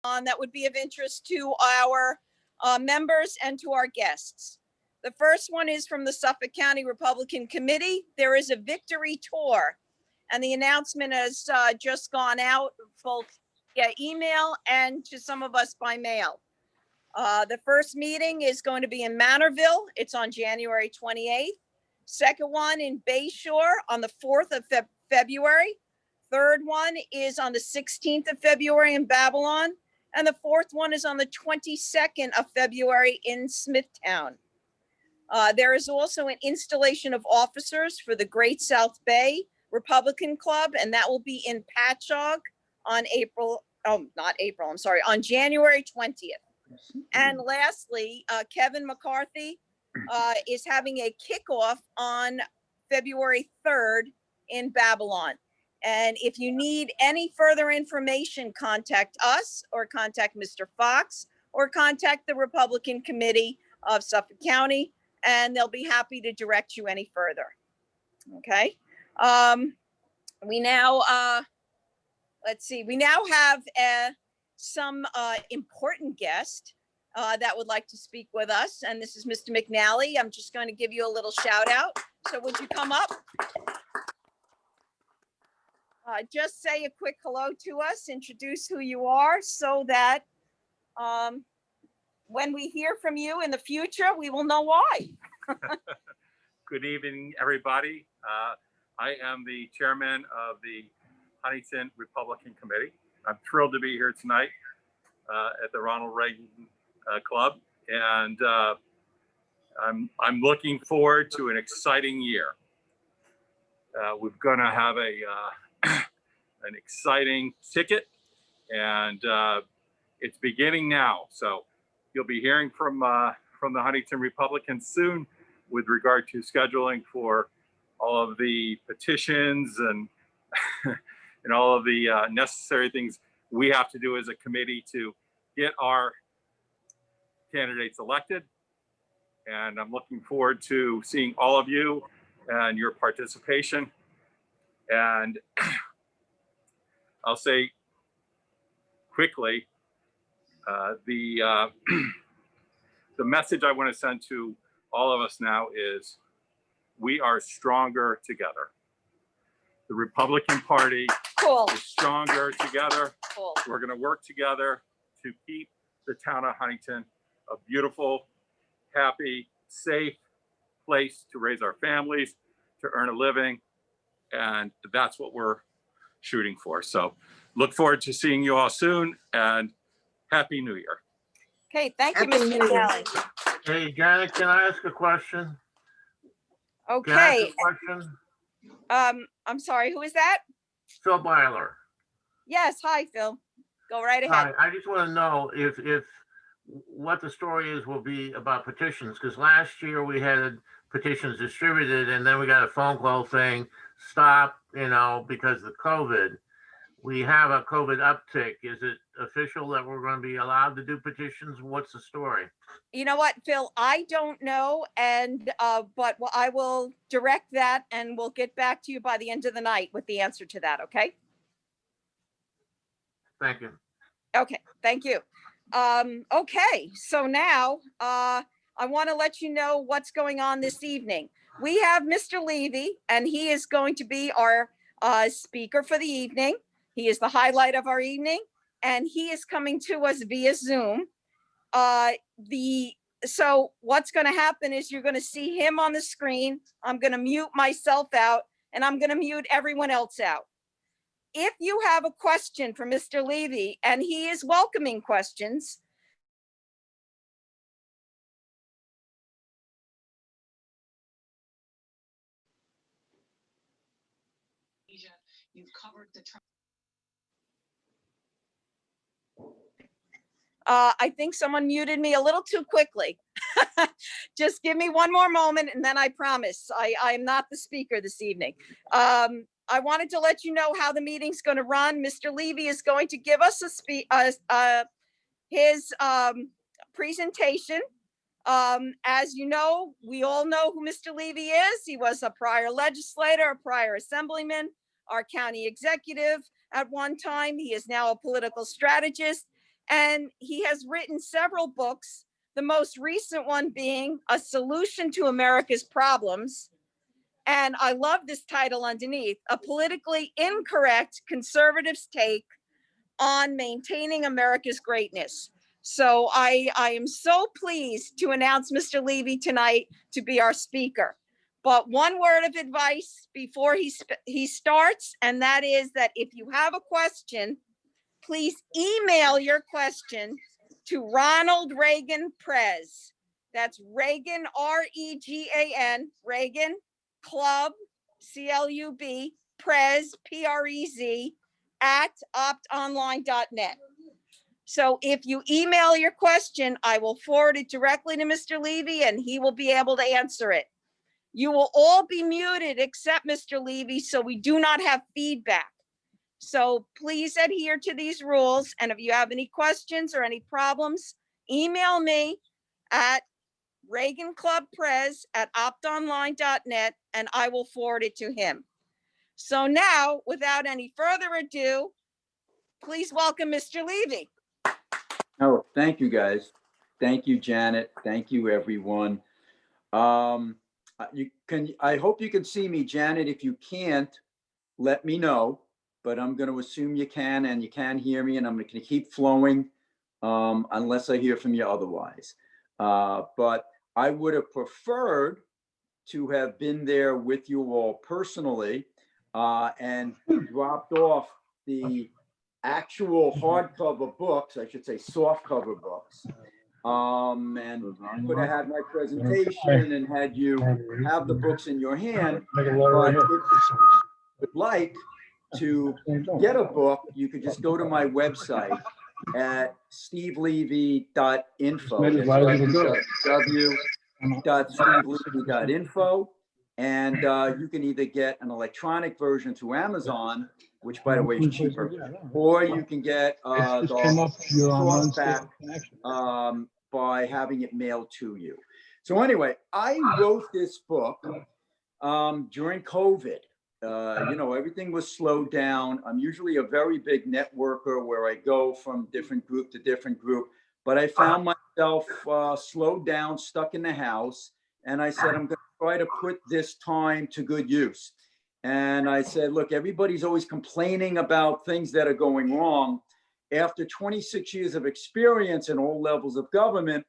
that would be of interest to our members and to our guests. The first one is from the Suffolk County Republican Committee. There is a victory tour, and the announcement has just gone out both via email and to some of us by mail. The first meeting is going to be in Manorville. It's on January 28th. Second one in Bayshore on the 4th of February. Third one is on the 16th of February in Babylon. And the fourth one is on the 22nd of February in Smithtown. There is also an installation of officers for the Great South Bay Republican Club, and that will be in Patchogue on on January 20th. And lastly, Kevin McCarthy is having a kickoff on February 3rd in Babylon. And if you need any further information, contact us or contact Mr. Fox or contact the Republican Committee of Suffolk County, and they'll be happy to direct you any further. Okay. We now, let's see, we now have some important guest that would like to speak with us. And this is Mr. McNally. I'm just going to give you a little shout out. So would you come up? Just say a quick hello to us, introduce who you are so that when we hear from you in the future, we will know why. Good evening, everybody. I am the chairman of the Huntington Republican Committee. I'm thrilled to be here tonight at the Ronald Reagan Club, and I'm looking forward to an exciting year. We're going to have an exciting ticket, and it's beginning now. So you'll be hearing from the Huntington Republicans soon with regard to scheduling for all of the petitions and and all of the necessary things we have to do as a committee to get our candidates elected. And I'm looking forward to seeing all of you and your participation. And I'll say quickly, the message I want to send to all of us now is we are stronger together. The Republican Party is stronger together. We're going to work together to keep the town of Huntington a beautiful, happy, safe place to raise our families, to earn a living. And that's what we're shooting for. So look forward to seeing you all soon, and Happy New Year. Okay, thank you, Mr. McNally. Hey, Janet, can I ask a question? Okay. I'm sorry, who is that? Phil Byler. Yes, hi, Phil. Go right ahead. Hi, I just want to know if what the story is will be about petitions, because last year we had petitions distributed and then we got a phone call saying stop, because of COVID. We have a COVID uptick. Is it official that we're going to be allowed to do petitions? What's the story? You know what, Phil, I don't know. And, but I will direct that and we'll get back to you by the end of the night with the answer to that. Okay. Thank you. Okay. Thank you. Okay. So now, I want to let you know what's going on this evening. We have Mr. Levy, and he is going to be our speaker for the evening. He is the highlight of our evening, and he is coming to us via Zoom. So what's going to happen is you're going to see him on the screen. I'm going to mute myself out, and I'm going to mute everyone else out. If you have a question for Mr. Levy, and he is welcoming questions, you've covered the I think someone muted me a little too quickly. Just give me one more moment and then I promise I am not the speaker this evening. I wanted to let you know how the meeting's going to run. Mr. Levy is going to give us his presentation. As you know, we all know who Mr. Levy is. He was a prior legislator, a prior assemblyman, our county executive at one time. He is now a political strategist. And he has written several books, the most recent one being A Solution to America's Problems. And I love this title underneath, A Politically Incorrect Conservative's Take on Maintaining America's Greatness. So I am so pleased to announce Mr. Levy tonight to be our speaker. But one word of advice before he starts, and that is that if you have a question, please email your question to Ronald Reagan Prez. That's Reagan, R-E-G-A-N, Reagan Club, C-L-U-B, Prez, P-R-E-Z, at optonline.net. So if you email your question, I will forward it directly to Mr. Levy and he will be able to answer it. You will all be muted except Mr. Levy, so we do not have feedback. So please adhere to these rules. And if you have any questions or any problems, email me at reaganclubprez@optonline.net and I will forward it to him. So now, without any further ado, please welcome Mr. Levy. Oh, thank you, guys. Thank you, Janet. Thank you, everyone. I hope you can see me, Janet. If you can't, let me know, but I'm going to assume you can, and you can hear me, and I'm going to keep flowing unless I hear from you otherwise. But I would have preferred to have been there with you all personally and dropped off the actual hardcover books, I should say soft cover books, and could have had my presentation and had you have the books in your hand. But if you would like to get a book, you could just go to my website at stevelevy.info, www.stevelevy.info, and you can either get an electronic version through Amazon, which by the way is cheaper, or you can get the softback by having it mailed to you. So anyway, I wrote this book during COVID. Everything was slowed down. I'm usually a very big networker where I go from different group to different group, but I found myself slowed down, stuck in the house. And I said, I'm going to try to put this time to good use. And I said, look, everybody's always complaining about things that are going wrong. After 26 years of experience in all levels of government,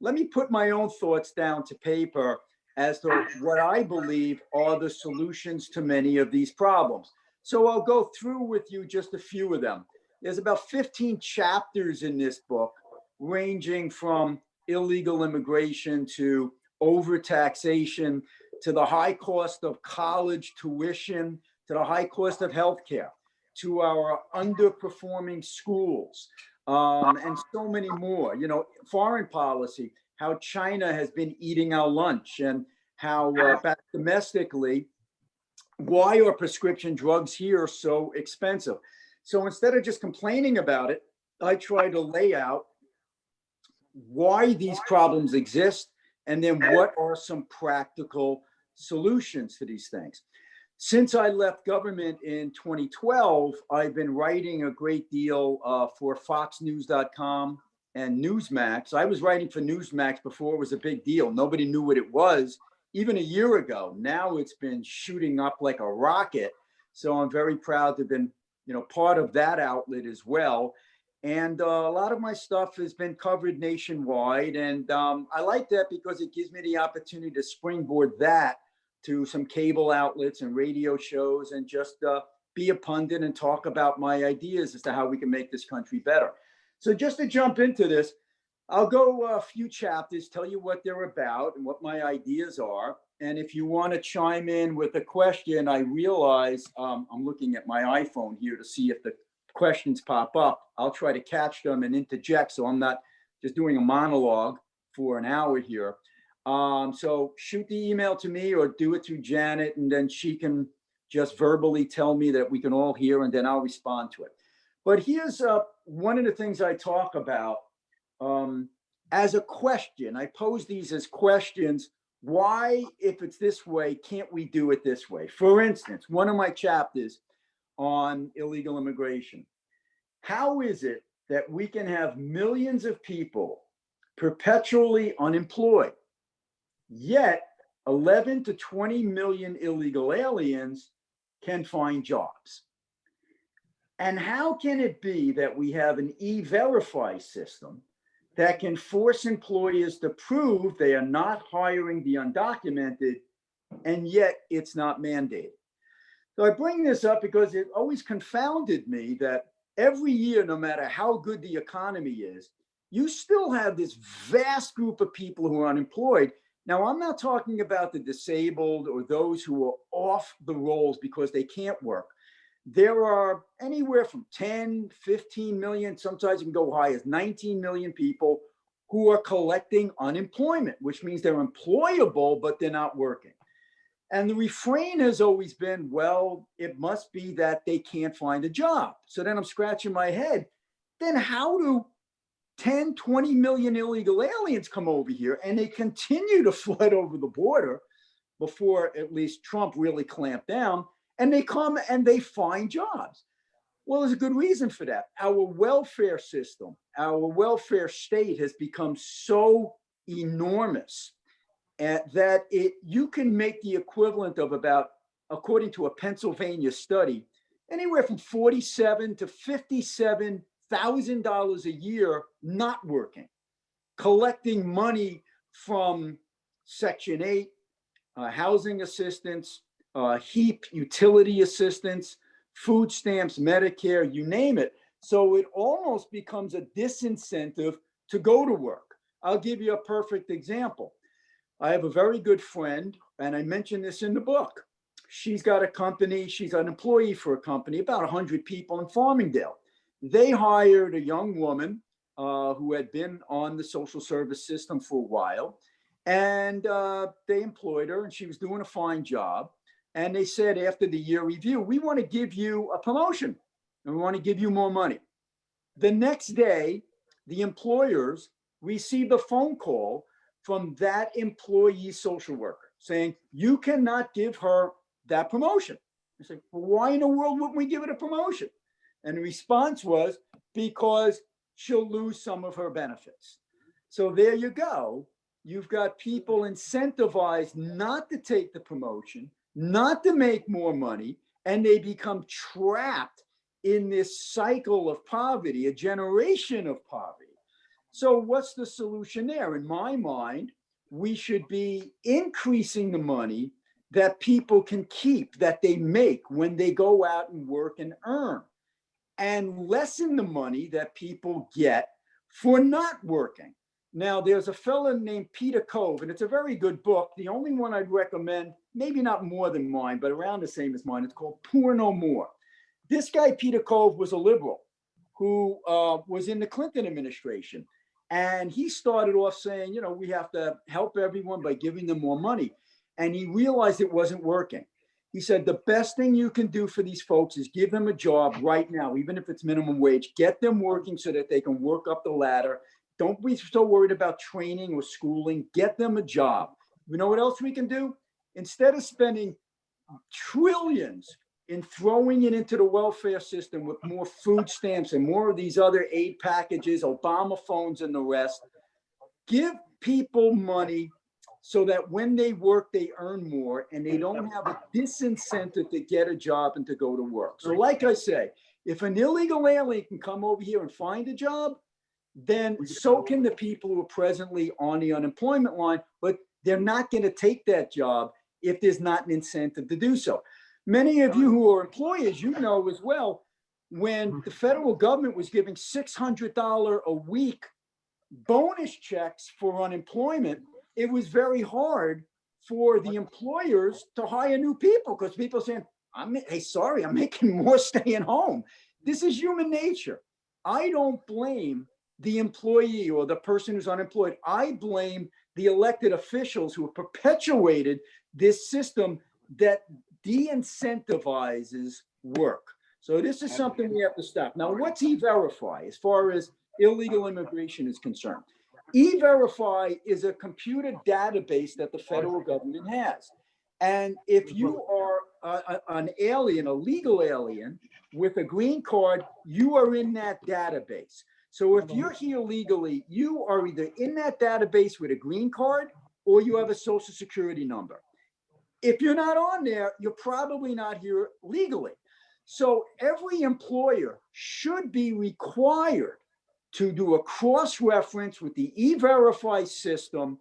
let me put my own thoughts down to paper as to what I believe are the solutions to many of these problems. So I'll go through with you just a few of them. There's about 15 chapters in this book, ranging from illegal immigration to overtaxation, to the high cost of college tuition, to the high cost of healthcare, to our underperforming schools, and so many more. Foreign policy, how China has been eating our lunch, and how back domestically, why are prescription drugs here so expensive? So instead of just complaining about it, I try to lay out why these problems exist, and then what are some practical solutions to these things. Since I left government in 2012, I've been writing a great deal for foxnews.com and Newsmax. I was writing for Newsmax before it was a big deal. Nobody knew what it was even a year ago. Now it's been shooting up like a rocket. So I'm very proud to have been, part of that outlet as well. And a lot of my stuff has been covered nationwide. And I like that because it gives me the opportunity to springboard that to some cable outlets and radio shows, and just be a pundit and talk about my ideas as to how we can make this country better. So just to jump into this, I'll go a few chapters, tell you what they're about and what my ideas are. And if you want to chime in with a question, I realize I'm looking at my iPhone here to see if the questions pop up. I'll try to catch them and interject, so I'm not just doing a monologue for an hour here. So shoot the email to me or do it through Janet, and then she can just verbally tell me that we can all hear, and then I'll respond to it. But here's one of the things I talk about as a question. I pose these as questions. Why, if it's this way, can't we do it this way? For instance, one of my chapters on illegal immigration. How is it that we can have millions of people perpetually unemployed, yet 11 to 20 million illegal aliens can find jobs? And how can it be that we have an e-verify system that can force employers to prove they are not hiring the undocumented, and yet it's not mandated? So I bring this up because it always confounded me that every year, no matter how good the economy is, you still have this vast group of people who are unemployed. Now, I'm not talking about the disabled or those who are off the rolls because they can't work. There are anywhere from 10, 15 million, sometimes it can go high as 19 million people who are collecting unemployment, which means they're employable, but they're not working. And the refrain has always been, well, it must be that they can't find a job. So then I'm scratching my head. Then how do 10, 20 million illegal aliens come over here and they continue to flood over the border before at least Trump really clamped down, and they come and they find jobs? Well, there's a good reason for that. Our welfare system, our welfare state has become so enormous that you can make the equivalent of about, according to a Pennsylvania study, anywhere from $47,000 to $57,000 a year not working, collecting money from Section 8, housing assistance, HEAP, utility assistance, food stamps, Medicare, you name it. So it almost becomes a disincentive to go to work. I'll give you a perfect example. I have a very good friend, and I mentioned this in the book. She's got a company, she's an employee for a company, about 100 people in Farmingdale. They hired a young woman who had been on the social service system for a while, and they employed her, and she was doing a fine job. And they said, after the year review, we want to give you a promotion, and we want to give you more money. The next day, the employers received a phone call from that employee social worker saying, you cannot give her that promotion. I said, well, why in the world wouldn't we give it a promotion? And the response was, because she'll lose some of her benefits. So there you go. You've got people incentivized not to take the promotion, not to make more money, and they become trapped in this cycle of poverty, a generation of poverty. So what's the solution there? In my mind, we should be increasing the money that people can keep, that they make when they go out and work and earn, and lessen the money that people get for not working. Now, there's a fellow named Peter Cove, and it's a very good book. The only one I'd recommend, maybe not more than mine, but around the same as mine, it's called Poor No More. This guy, Peter Cove, was a liberal who was in the Clinton administration. And he started off saying, we have to help everyone by giving them more money. And he realized it wasn't working. He said, the best thing you can do for these folks is give them a job right now, even if it's minimum wage. Get them working so that they can work up the ladder. Don't be so worried about training or schooling. Get them a job. You know what else we can do? Instead of spending trillions in throwing it into the welfare system with more food stamps and more of these other aid packages, Obama phones and the rest, give people money so that when they work, they earn more and they don't have a disincentive to get a job and to go to work. So like I say, if an illegal alien can come over here and find a job, then so can the people who are presently on the unemployment line, but they're not going to take that job if there's not an incentive to do so. Many of you who are employers, know as well, when the federal government was giving $600 a week bonus checks for unemployment, it was very hard for the employers to hire new people because people are saying, hey, sorry, I'm making more staying home. This is human nature. I don't blame the employee or the person who's unemployed. I blame the elected officials who have perpetuated this system that de-incentivizes work. So this is something we have to stop. Now, what's E-Verify as far as illegal immigration is concerned? E-Verify is a computer database that the federal government has. And if you are an alien, a legal alien with a green card, you are in that database. So if you're here legally, you are either in that database with a green card or you have a social security number. If you're not on there, you're probably not here legally. So every employer should be required to do a cross-reference with the E-Verify system,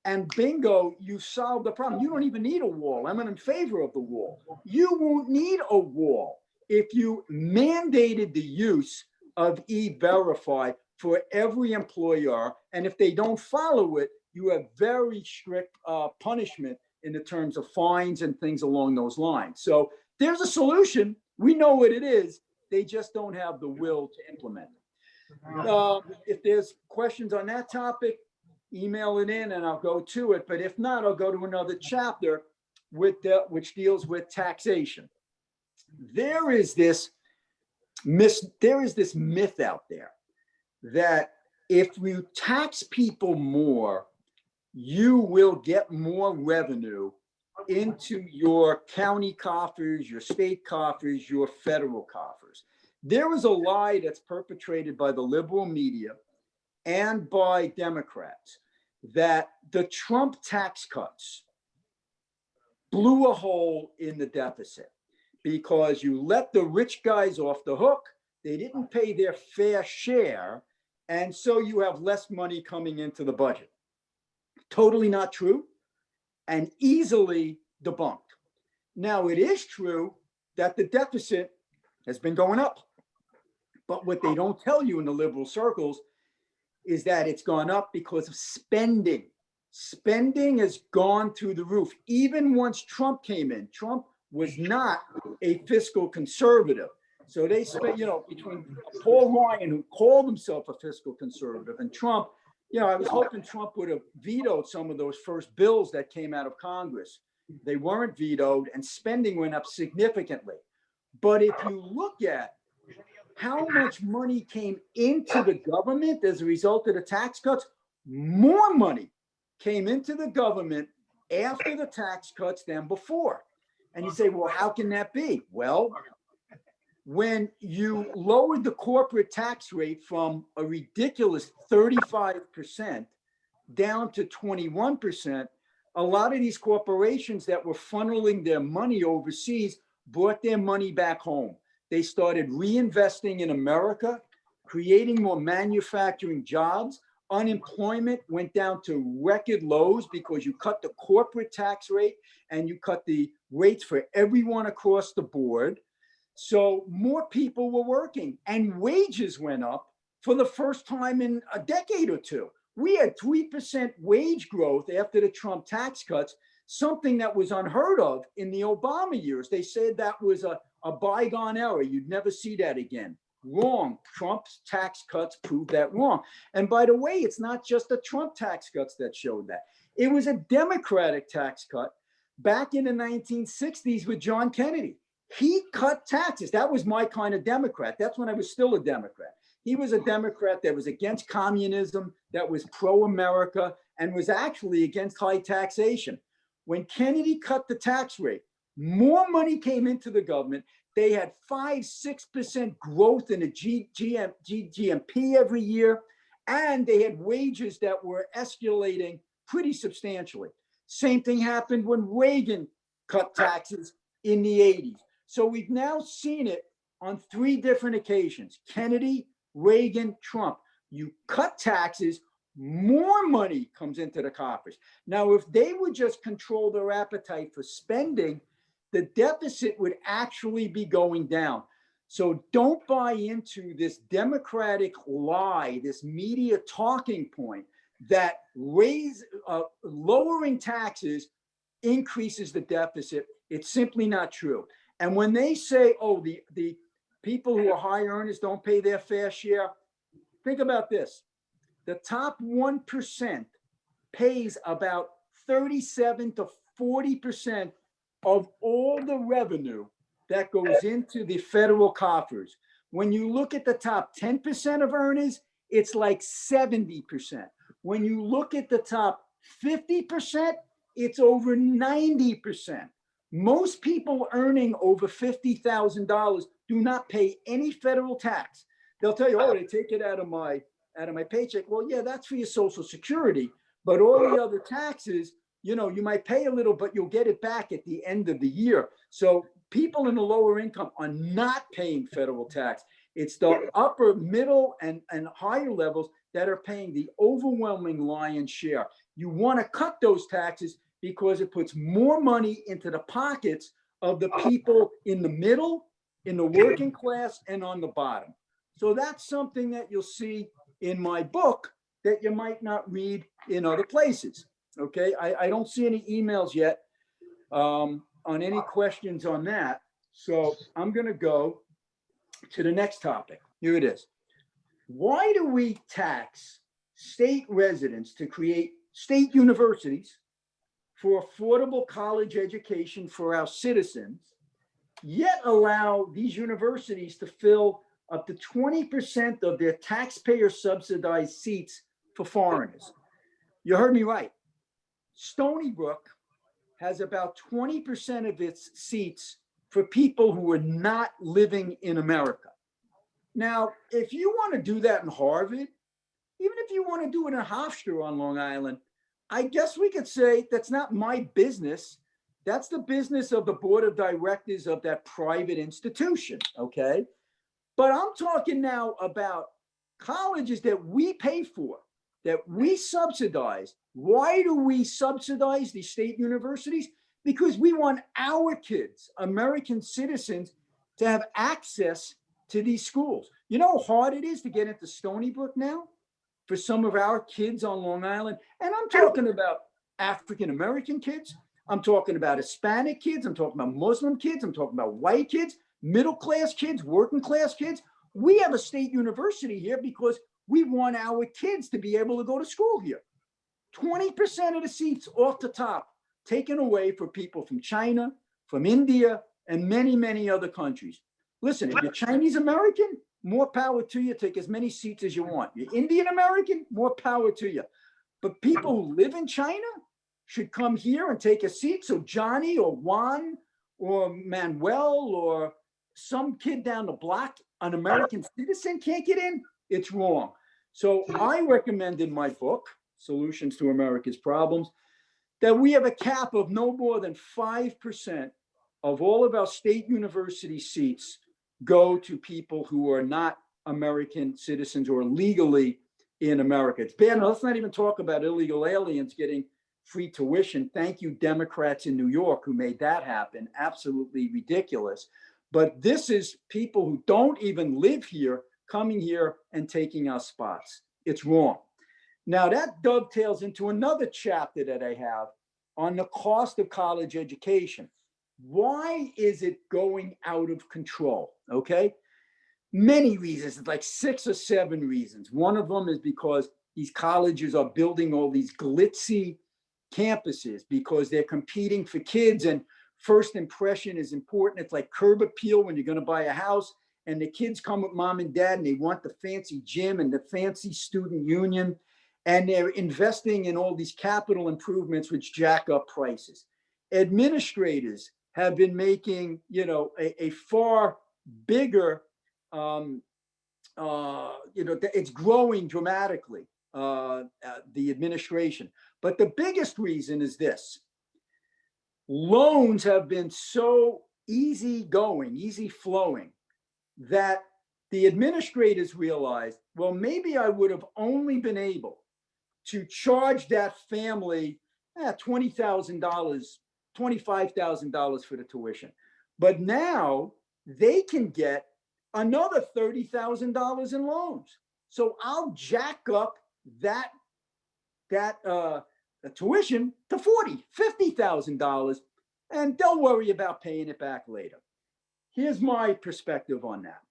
and bingo, you solve the problem. You don't even need a wall. I'm in favor of the wall. You won't need a wall if you mandated the use of E-Verify for every employer. And if they don't follow it, you have very strict punishment in the terms of fines and things along those lines. So there's a solution. We know what it is. They just don't have the will to implement it. If there's questions on that topic, email it in and I'll go to it. But if not, I'll go to another chapter which deals with taxation. There is this myth out there that if you tax people more, you will get more revenue into your county coffers, your state coffers, your federal coffers. There is a lie that's perpetrated by the liberal media and by Democrats that the Trump tax cuts blew a hole in the deficit because you let the rich guys off the hook. They didn't pay their fair share. And so you have less money coming into the budget. Totally not true and easily debunked. Now, it is true that the deficit has been going up. But what they don't tell you in the liberal circles is that it's gone up because of spending. Spending has gone through the roof. Even once Trump came in, Trump was not a fiscal conservative. So they spent, between Paul Ryan, who called himself a fiscal conservative, and Trump, I was hoping Trump would have vetoed some of those first bills that came out of Congress. They weren't vetoed and spending went up significantly. But if you look at how much money came into the government as a result of the tax cuts, more money came into the government after the tax cuts than before. And you say, well, how can that be? Well, when you lowered the corporate tax rate from a ridiculous 35% down to 21%, a lot of these corporations that were funneling their money overseas brought their money back home. They started reinvesting in America, creating more manufacturing jobs. Unemployment went down to record lows because you cut the corporate tax rate and you cut the rates for everyone across the board. So more people were working and wages went up for the first time in a decade or two. We had 3% wage growth after the Trump tax cuts, something that was unheard of in the Obama years. They said that was a bygone era. You'd never see that again. Wrong. Trump's tax cuts proved that wrong. And by the way, it's not just the Trump tax cuts that showed that. It was a Democratic tax cut back in the 1960s with John Kennedy. He cut taxes. That was my kind of Democrat. That's when I was still a Democrat. He was a Democrat that was against communism, that was pro-America, and was actually against high taxation. When Kennedy cut the tax rate, more money came into the government. They had 5-6% growth in the GMP every year, and they had wages that were escalating pretty substantially. Same thing happened when Reagan cut taxes in the 80s. So we've now seen it on 3 different occasions: Kennedy, Reagan, Trump. You cut taxes, more money comes into the coffers. Now, if they would just control their appetite for spending, the deficit would actually be going down. So don't buy into this Democratic lie, this media talking point that lowering taxes increases the deficit. It's simply not true. And when they say, oh, the people who are high earners don't pay their fair share, think about this. The top 1% pays about 37 to 40% of all the revenue that goes into the federal coffers. When you look at the top 10% of earners, it's like 70%. When you look at the top 50%, it's over 90%. Most people earning over $50,000 do not pay any federal tax. they'll tell you, oh, they take it out of my paycheck. Well, yeah, that's for your Social Security, but all the other taxes, you know, you might pay a little, but you'll get it back at the end of the year. So people in the lower income are not paying federal tax. It's the upper, middle, and higher levels that are paying the overwhelming lion's share. You want to cut those taxes because it puts more money into the pockets of the people in the middle, in the working class, and on the bottom. So that's something that you'll see in my book that you might not read in other places. Okay, I don't see any emails yet on any questions on that. So I'm going to go to the next topic. Here it is. Why do we tax state residents to create state universities for affordable college education for our citizens, yet allow these universities to fill up to 20% of their taxpayer subsidized seats for foreigners? You heard me right. Stony Brook has about 20% of its seats for people who are not living in America. Now, if you want to do that in Harvard, even if you want to do it in Hofstra on Long Island, I guess we could say that's not my business. That's the business of the board of directors of that private institution, okay? But I'm talking now about colleges that we pay for, that we subsidize. Why do we subsidize these state universities? Because we want our kids, American citizens, to have access to these schools. You know how hard it is to get into Stony Brook now for some of our kids on Long Island? And I'm talking about African-American kids. I'm talking about Hispanic kids. I'm talking about Muslim kids. I'm talking about white kids, middle-class kids, working-class kids. We have a state university here because we want our kids to be able to go to school here. 20% of the seats off the top taken away for people from China, from India, and many, many other countries. Listen, if you're Chinese American, more power to you. Take as many seats as you want. You're Indian American, more power to you. But people who live in China should come here and take a seat. So Johnny or Juan or Manuel or some kid down the block, an American citizen, can't get in. It's wrong. So I recommend in my book, Solutions to America's Problems, that we have a cap of no more than 5% of all of our state university seats go to people who are not American citizens or legally in America. It's bad. Let's not even talk about illegal aliens getting free tuition. Thank you, Democrats in New York, who made that happen. Absolutely ridiculous. But this is people who don't even live here coming here and taking our spots. It's wrong. Now that dovetails into another chapter that I have on the cost of college education. Why is it going out of control? Okay. Many reasons, it's like 6 or 7 reasons. One of them is because these colleges are building all these glitzy campuses because they're competing for kids, and first impression is important. It's like curb appeal when you're going to buy a house and the kids come with mom and dad and they want the fancy gym and the fancy student union, and they're investing in all these capital improvements which jack up prices. Administrators have been making, a far bigger, it's growing dramatically, the administration. But the biggest reason is this: loans have been so easy going, easy flowing, that the administrators realized, well, maybe I would have only been able to charge that family $20,000, $25,000 for the tuition. But now they can get another $30,000 in loans. So I'll jack up that tuition to $40,000, $50,000, and they'll worry about paying it back later. Here's my perspective on that.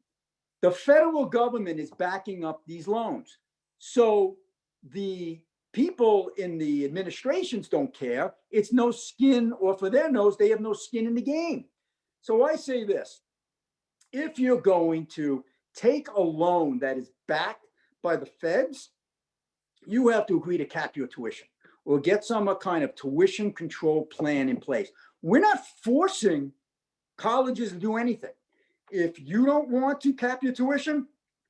The federal government is backing up these loans. So the people in the administrations don't care. It's no skin, or for their nose, they have no skin in the game. So I say this: if you're going to take a loan that is backed by the feds, you have to agree to cap your tuition or get some kind of tuition control plan in place. We're not forcing colleges to do anything. If you don't want to cap your tuition,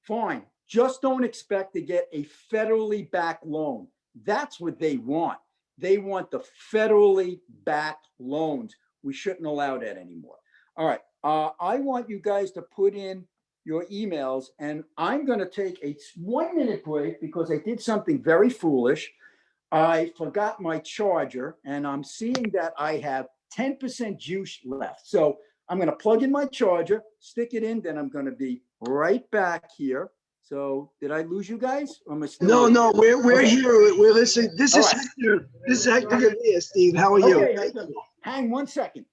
fine. Just don't expect to get a federally backed loan. That's what they want. They want the federally backed loans. We shouldn't allow that anymore. All right. I want you guys to put in your emails, and I'm going to take a 1-minute break because I did something very foolish. I forgot my charger, and I'm seeing that I have 10% juice left. So I'm going to plug in my charger, stick it in, then I'm going to be right back here. So did I lose you guys? Or am I still No, here? no, we're Okay. here. We're listening. This All is right. Hector. This is Hector Gavia, Steve. How are you? Okay, hang 1 second.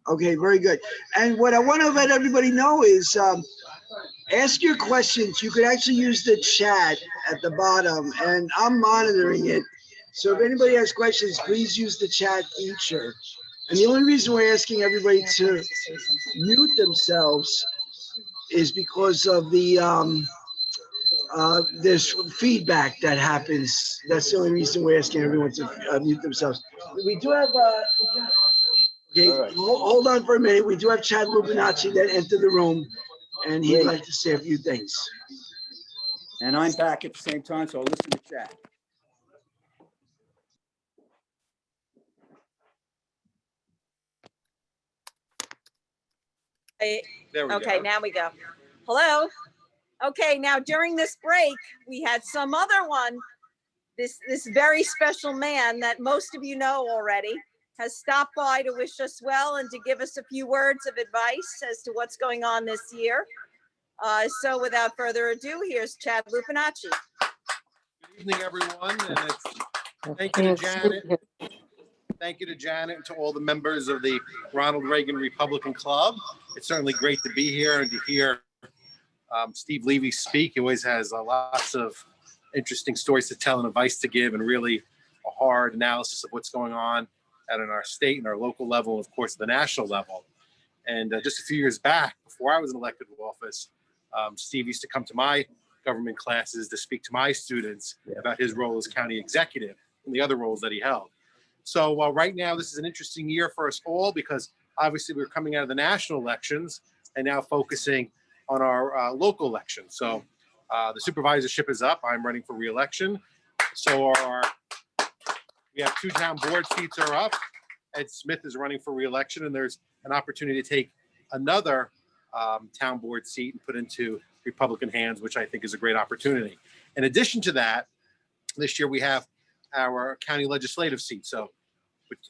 Okay, very good. And what I want to let everybody know is ask your questions. You could actually use the chat at the bottom, and I'm monitoring it. So if anybody has questions, please use the chat feature. And the only reason we're asking everybody to mute themselves is because of the there's feedback that happens. That's the only reason we're asking everyone to mute themselves. We do have okay, All right. hold on for a minute. We do have Chad Lupinacci that entered the room, and he'd Great. like to say a few things. And I'm back at the same time, so I'll listen to chat. There we Okay, go. now we go. Hello? Okay, now during this break, we had some other one. This very special man that most of you know already has stopped by to wish us well and to give us a few words of advice as to what's going on this year. So without further ado, here's Chad Lupinacci. Good evening, everyone, and thank you to Janet. Thank you to Janet and to all the members of the Ronald Reagan Republican Club. It's certainly great to be here and to hear Steve Levy speak. He always has lots of interesting stories to tell and advice to give, and really a hard analysis of what's going on at our state and our local level, and of course the national level. And just a few years back, before I was in elected office, Steve used to come to my government classes to speak to my students about his role as county executive and the other roles that he held. So right now, this is an interesting year for us all because obviously we're coming out of the national elections and now focusing on our local elections. So the supervisorship is up. I'm running for re-election. So we have 2 town board seats are up. Ed Smith is running for re-election, and there's an opportunity to take another town board seat and put into Republican hands, which I think is a great opportunity. In addition to that, this year we have our county legislative seat. So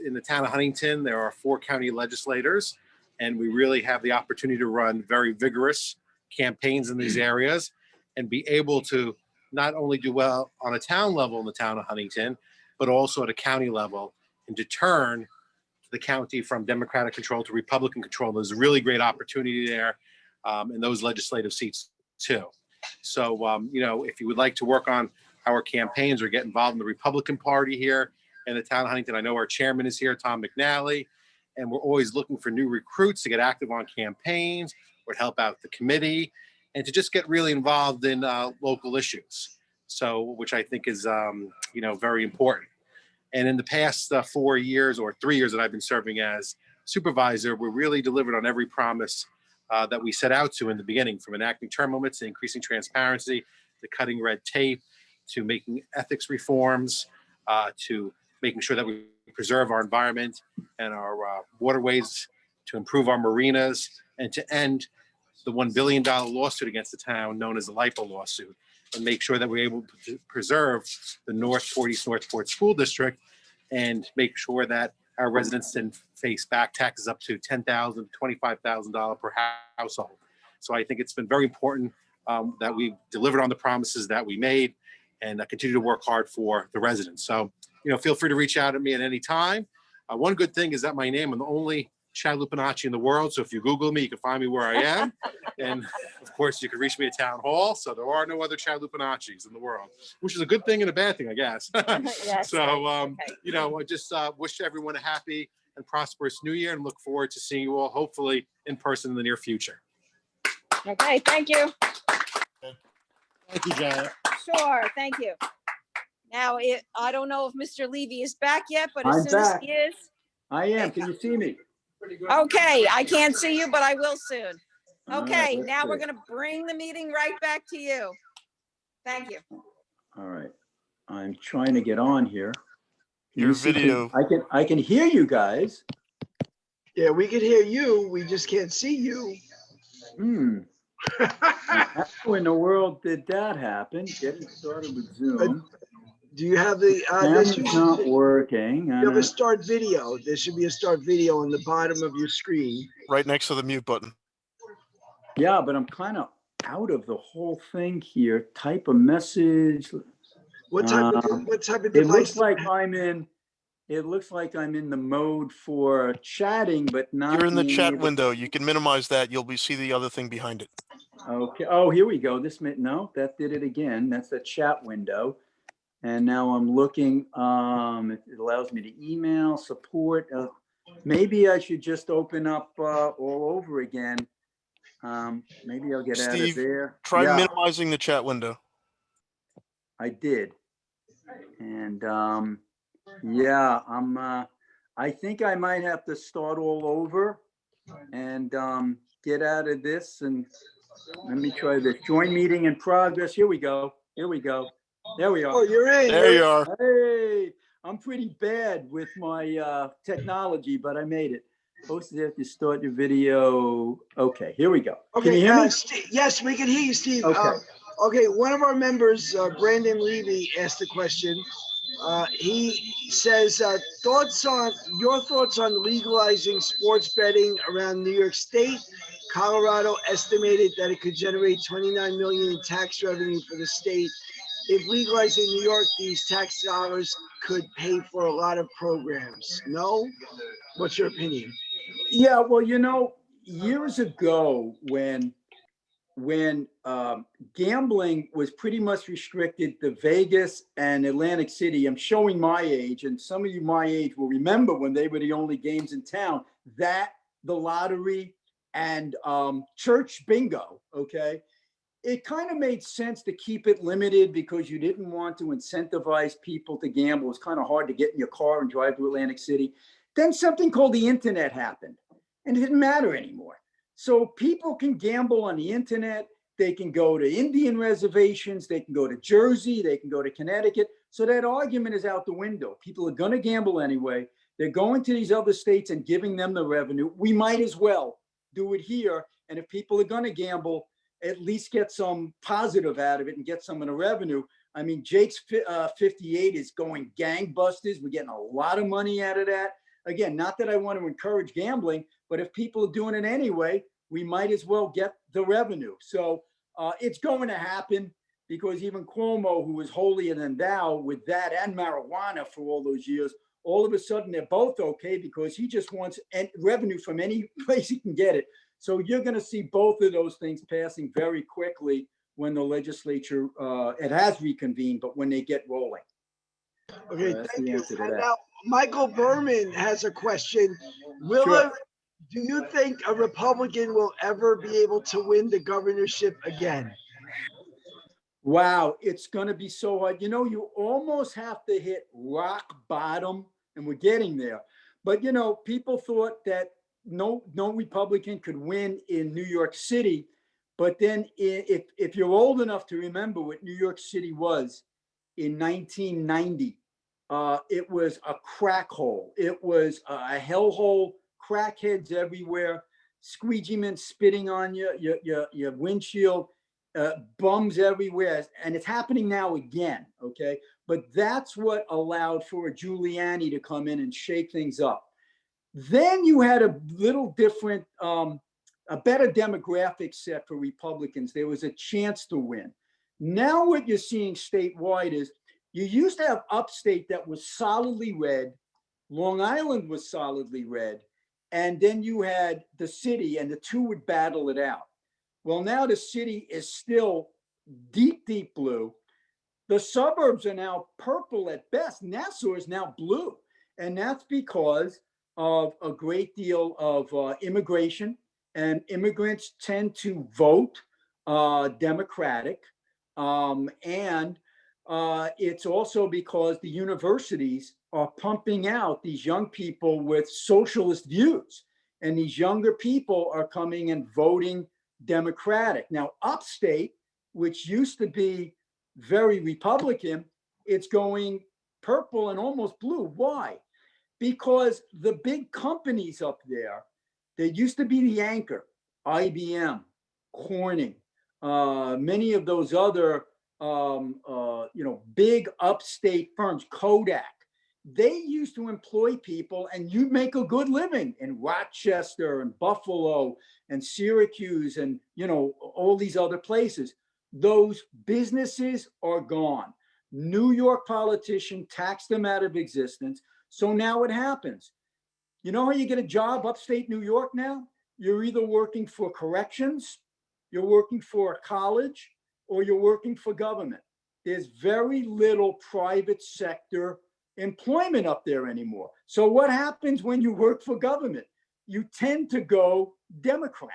in the town of Huntington, there are 4 county legislators, and we really have the opportunity to run very vigorous campaigns in these areas and be able to not only do well on a town level in the town of Huntington, but also at a county level, and to turn the county from Democratic control to Republican control. There's a really great opportunity there in those legislative seats too. So, you know, if you would like to work on our campaigns or get involved in the Republican Party here in the town of Huntington, I know our chairman is here, Tom McNally, and we're always looking for new recruits to get active on campaigns or to help out the committee and to just get really involved in local issues. So, which I think is, you know, very important. And in the past 4 years or 3 years that I've been serving as supervisor, we really delivered on every promise that we set out to in the beginning, from enacting term limits to increasing transparency, to cutting red tape, to making ethics reforms, to making sure that we preserve our environment and our waterways, to improve our marinas, and to end the $1 billion lawsuit against the town known as the LIPA lawsuit, and make sure that we're able to preserve the Northport East Northport School District and make sure that our residents didn't face back taxes up to $10,000 to $25,000 per household. So I think it's been very important that we delivered on the promises that we made and continue to work hard for the residents. So, you know, feel free to reach out to me at any time. One good thing is that my name, I'm the only Chad Lupinacci in the world. So if you Google me, you can find me where I am. And of course, you can reach me at Town Hall. So there are no other Chad Lupinaccis in the world, which is a good thing and a bad thing, I guess. Yes. So, Okay. you know, I just wish everyone a happy and prosperous new year and look forward to seeing you all, hopefully in person in the near future. Okay, thank you. Thank you, Janet. Sure, thank you. Now, I don't know if Mr. Levy is back yet, but I'm as soon as back. he is, I am. Can you see me? okay, I can't see you, but I will soon. All right, Okay, let's now we're see. gonna bring the meeting right back to you. Thank you. All right, I'm trying to get on here. Your You see- video. I can hear you guys. Yeah, we can hear you. We just can't see you. How in the world did that happen? Getting started with Zoom. Do you have the, Camera's not working. you have a start video. There should be a start video on the bottom of your screen. Right next to the mute button. Yeah, but I'm kind of out of the whole thing here. Type a message. What type of It device? looks like I'm in the mode for chatting, but not. You're in the being chat able- window. You can minimize that. You'll see the other thing behind it. Okay. Oh, here we go. No, that did it again. That's the chat window. And now I'm looking, it allows me to email support. Maybe I should just open up all over again. Maybe I'll get out of Steve, there. Try Yeah, minimizing the chat window. I did. And yeah, I think I might have to start all over and get out of this. And let me try this. Join meeting in progress. Here we go. Here we go. There we Oh, are. you're in. There you are. Hey, I'm pretty bad with my technology, but I made it. Posted after you start your video. Okay, here we go. Can you Okay, hear me? yes, we can hear you, Steve. Okay. Okay, one of our members, Brandon Levy, asked a question. He says, your thoughts on legalizing sports betting around New York State. Colorado estimated that it could generate 29 million in tax revenue for the state. If legalized in New York, these tax dollars could pay for a lot of programs. No? What's your opinion? Yeah, well, years ago when gambling was pretty much restricted to Vegas and Atlantic City, I'm showing my age, and some of you my age will remember when they were the only games in town, that the lottery and church bingo, okay? It kind of made sense to keep it limited because you didn't want to incentivize people to gamble. It's kind of hard to get in your car and drive to Atlantic City. Then something called the internet happened, and it didn't matter anymore. So people can gamble on the internet. They can go to Indian reservations. They can go to Jersey. They can go to Connecticut. So that argument is out the window. People are going to gamble anyway. They're going to these other states and giving them the revenue. We might as well do it here. And if people are going to gamble, at least get some positive out of it and get some of the revenue. I mean, Jake's 58 is going gangbusters. We're getting a lot of money out of that. Again, not that I want to encourage gambling, but if people are doing it anyway, we might as well get the revenue. So it's going to happen because even Cuomo, who was holier than thou with that and marijuana for all those years, all of a sudden they're both okay because he just wants revenue from any place he can get it. So you're going to see both of those things passing very quickly when the legislature, it has reconvened, but when they get rolling. Okay, That's thank the you. answer to And that. now Michael Berman has a question. Sure. Do you think a Republican will ever be able to win the governorship again? Wow, it's going to be so hard. You almost have to hit rock bottom, and we're getting there. But, people thought that no Republican could win in New York City. But then if you're old enough to remember what New York City was in 1990, it was a crack hole. It was a hellhole, crackheads everywhere, squeegee men spitting on your windshield, bums everywhere. And it's happening now again, okay? But that's what allowed for Giuliani to come in and shake things up. Then you had a little different, a better demographic set for Republicans. There was a chance to win. Now what you're seeing statewide is you used to have upstate that was solidly red. Long Island was solidly red. And then you had the city, and the two would battle it out. Well, now the city is still deep, deep blue. The suburbs are now purple at best. Nassau is now blue. And that's because of a great deal of immigration, and immigrants tend to vote Democratic. And it's also because the universities are pumping out these young people with socialist views. And these younger people are coming and voting Democratic. Now, upstate, which used to be very Republican, it's going purple and almost blue. Why? Because the big companies up there, they used to be the anchor, IBM, Corning, many of those other, big upstate firms, Kodak. They used to employ people, and you'd make a good living in Rochester and Buffalo and Syracuse and, all these other places. Those businesses are gone. New York politician taxed them out of existence. So now it happens. You know how you get a job upstate New York now? You're either working for corrections, you're working for a college, or you're working for government. There's very little private sector employment up there anymore. So what happens when you work for government? You tend to go Democrat.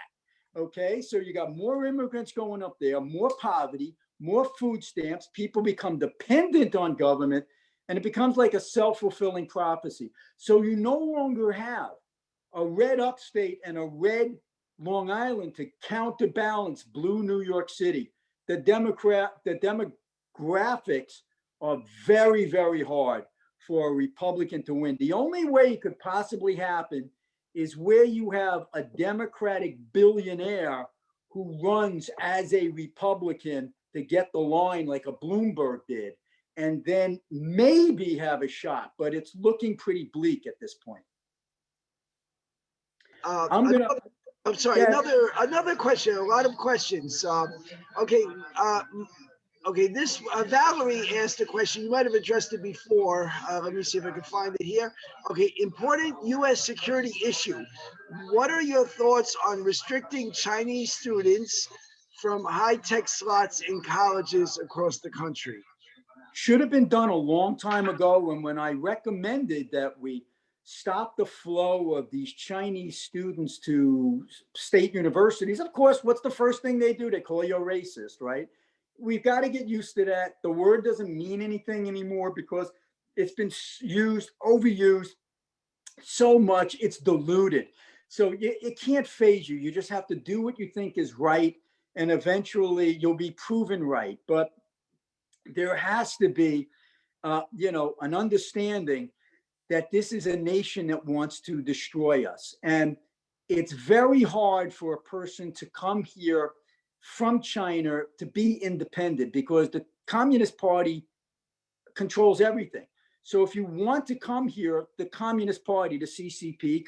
Okay, so you got more immigrants going up there, more poverty, more food stamps. People become dependent on government, and it becomes like a self-fulfilling prophecy. So you no longer have a red upstate and a red Long Island to counterbalance blue New York City. The demographics are very, very hard for a Republican to win. The only way it could possibly happen is where you have a Democratic billionaire who runs as a Republican to get the line like a Bloomberg did, and then maybe have a shot, but it's looking pretty bleak at this point. I'm sorry. Yeah. Another question. A lot of questions. Okay. This Valerie asked a question. You might have addressed it before. Let me see if I can find it here. Okay. Important U.S. security issue. What are your thoughts on restricting Chinese students from high-tech slots in colleges across the country? Should have been done a long time ago. And when I recommended that we stop the flow of these Chinese students to state universities, of course, what's the first thing they do? They call you a racist, right? We've got to get used to that. The word doesn't mean anything anymore because it's been overused so much, it's diluted. So it can't phase you. You just have to do what you think is right, and eventually you'll be proven right. But there has to be, an understanding that this is a nation that wants to destroy us. And it's very hard for a person to come here from China to be independent because the Communist Party controls everything. So if you want to come here, the Communist Party, the CCP,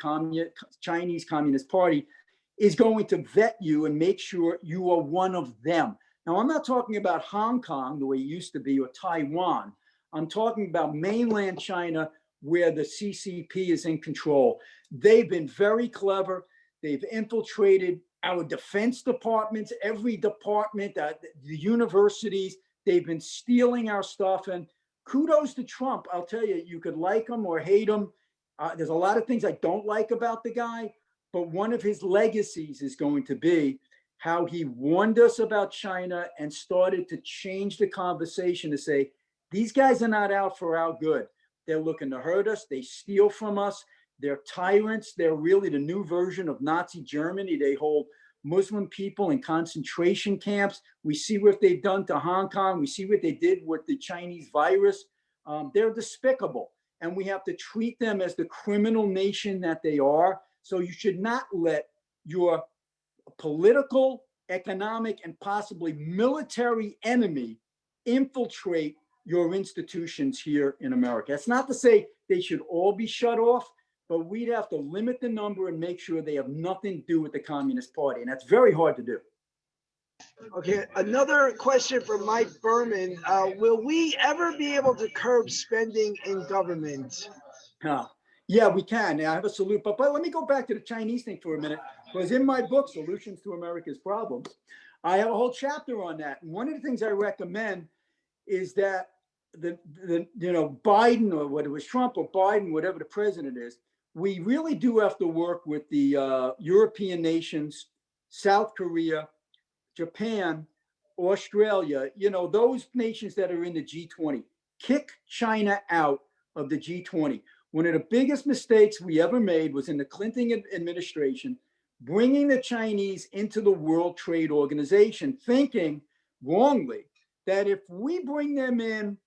Chinese Communist Party, is going to vet you and make sure you are one of them. Now, I'm not talking about Hong Kong the way it used to be, or Taiwan. I'm talking about mainland China, where the CCP is in control. They've been very clever. They've infiltrated our defense departments, every department, the universities. They've been stealing our stuff. And kudos to Trump. I'll tell you, you could like him or hate him. There's a lot of things I don't like about the guy, but one of his legacies is going to be how he warned us about China and started to change the conversation to say, these guys are not out for our good. They're looking to hurt us. They steal from us. They're tyrants. They're really the new version of Nazi Germany. They hold Muslim people in concentration camps. We see what they've done to Hong Kong. We see what they did with the Chinese virus. They're despicable, and we have to treat them as the criminal nation that they are. So you should not let your political, economic, and possibly military enemy infiltrate your institutions here in America. That's not to say they should all be shut off, but we'd have to limit the number and make sure they have nothing to do with the Communist Party. And that's very hard to do. Okay, another question from Mike Berman. Will we ever be able to curb spending in government? Yeah, we can. I have a salute. But let me go back to the Chinese thing for a minute, because in my book, Solutions to America's Problems, I have a whole chapter on that. And one of the things I recommend is that Biden, or whether it was Trump or Biden, whatever the president is, we really do have to work with the European nations, South Korea, Japan, Australia, those nations that are in the G20. Kick China out of the G20. One of the biggest mistakes we ever made was in the Clinton administration, bringing the Chinese into the World Trade Organization, thinking wrongly that if we bring them in,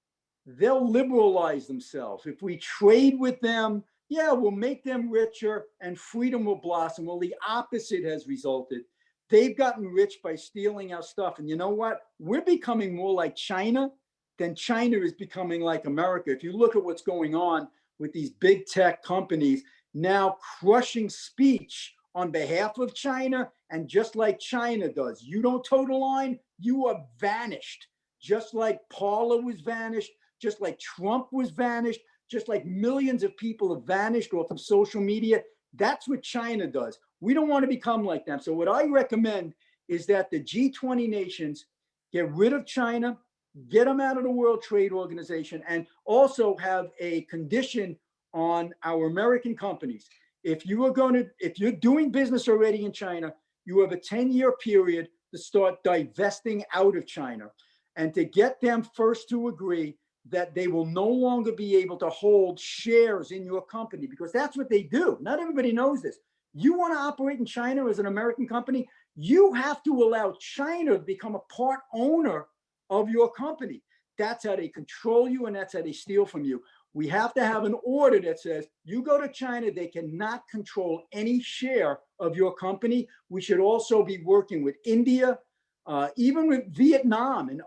they'll liberalize themselves. If we trade with them, yeah, we'll make them richer and freedom will blossom. Well, the opposite has resulted. They've gotten rich by stealing our stuff. And you know what? We're becoming more like China than China is becoming like America. If you look at what's going on with these big tech companies now crushing speech on behalf of China, and just like China does, you don't toe the line, you are vanished. Just like Paula was vanished, just like Trump was vanished, just like millions of people have vanished off of social media. That's what China does. We don't want to become like them. So what I recommend is that the G20 nations get rid of China, get them out of the World Trade Organization, and also have a condition on our American companies. If you're doing business already in China, you have a 10-year period to start divesting out of China and to get them first to agree that they will no longer be able to hold shares in your company, because that's what they do. Not everybody knows this. You want to operate in China as an American company, you have to allow China to become a part owner of your company. That's how they control you and that's how they steal from you. We have to have an order that says you go to China, they cannot control any share of your company. We should also be working with India, even with Vietnam and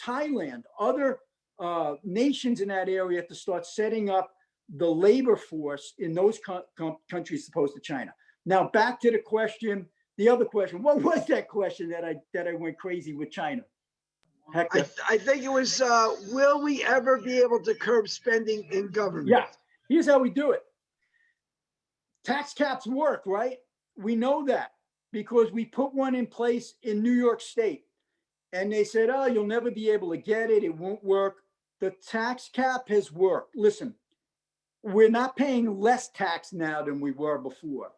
Thailand, other nations in that area to start setting up the labor force in those countries opposed to China. Now back to the question, the other question. What was that question that I went crazy with China? Hector. I think it was, will we ever be able to curb spending in government? Yeah, here's how we do it. Tax caps work, right? We know that because we put one in place in New York State. And they said, oh, you'll never be able to get it. It won't work. The tax cap has worked. Listen, we're not paying less tax now than we were before.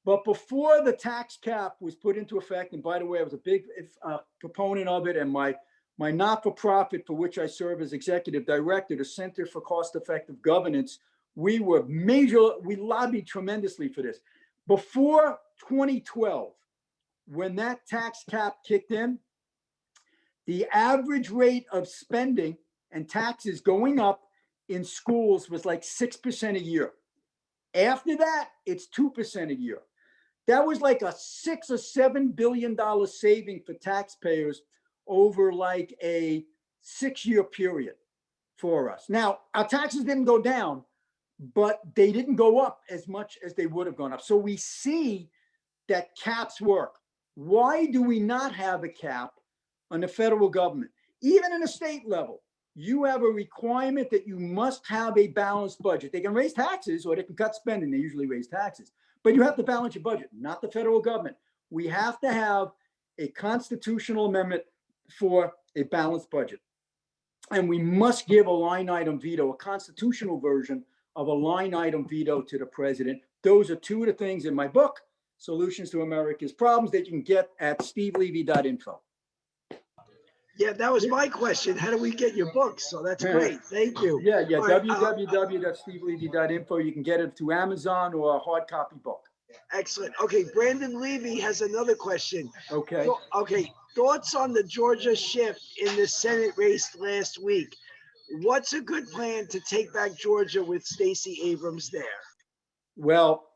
But before the tax cap was put into effect, and by the way, I was a big proponent of it, and my not-for-profit, for which I serve as executive director, the Center for Cost-Effective Governance, we lobbied tremendously for this. Before 2012, when that tax cap kicked in, the average rate of spending and taxes going up in schools was like 6% a year. After that, it's 2% a year. That was like a $6 or $7 billion saving for taxpayers over like a 6-year period for us. Now, our taxes didn't go down, but they didn't go up as much as they would have gone up. So we see that caps work. Why do we not have a cap on the federal government? Even in a state level, you have a requirement that you must have a balanced budget. They can raise taxes or they can cut spending. They usually raise taxes, but you have to balance your budget, not the federal government. We have to have a constitutional amendment for a balanced budget. And we must give a line item veto, a constitutional version of a line item veto to the president. Those are two of the things in my book, Solutions to America's Problems, that you can get at stevelevy.info. Yeah, that was my question. How do we get your books? So that's great. Thank you. Yeah, All right, www.stevelevy.info. You can get it through Amazon or a hard copy book. Excellent. Okay, Brandon Levy has another question. Okay. Okay, thoughts on the Georgia shift in the Senate race last week? What's a good plan to take back Georgia with Stacey Abrams there? Well,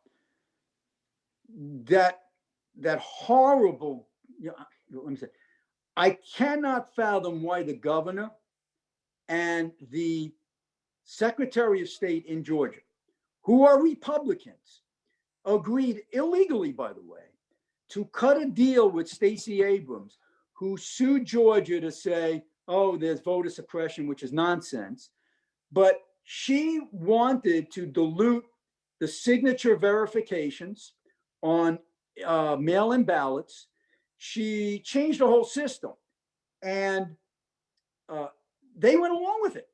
that horrible, let me say, I cannot fathom why the governor and the Secretary of State in Georgia, who are Republicans, agreed illegally, by the way, to cut a deal with Stacey Abrams, who sued Georgia to say, oh, there's voter suppression, which is nonsense. But she wanted to dilute the signature verifications on mail-in ballots. She changed the whole system, and they went along with it.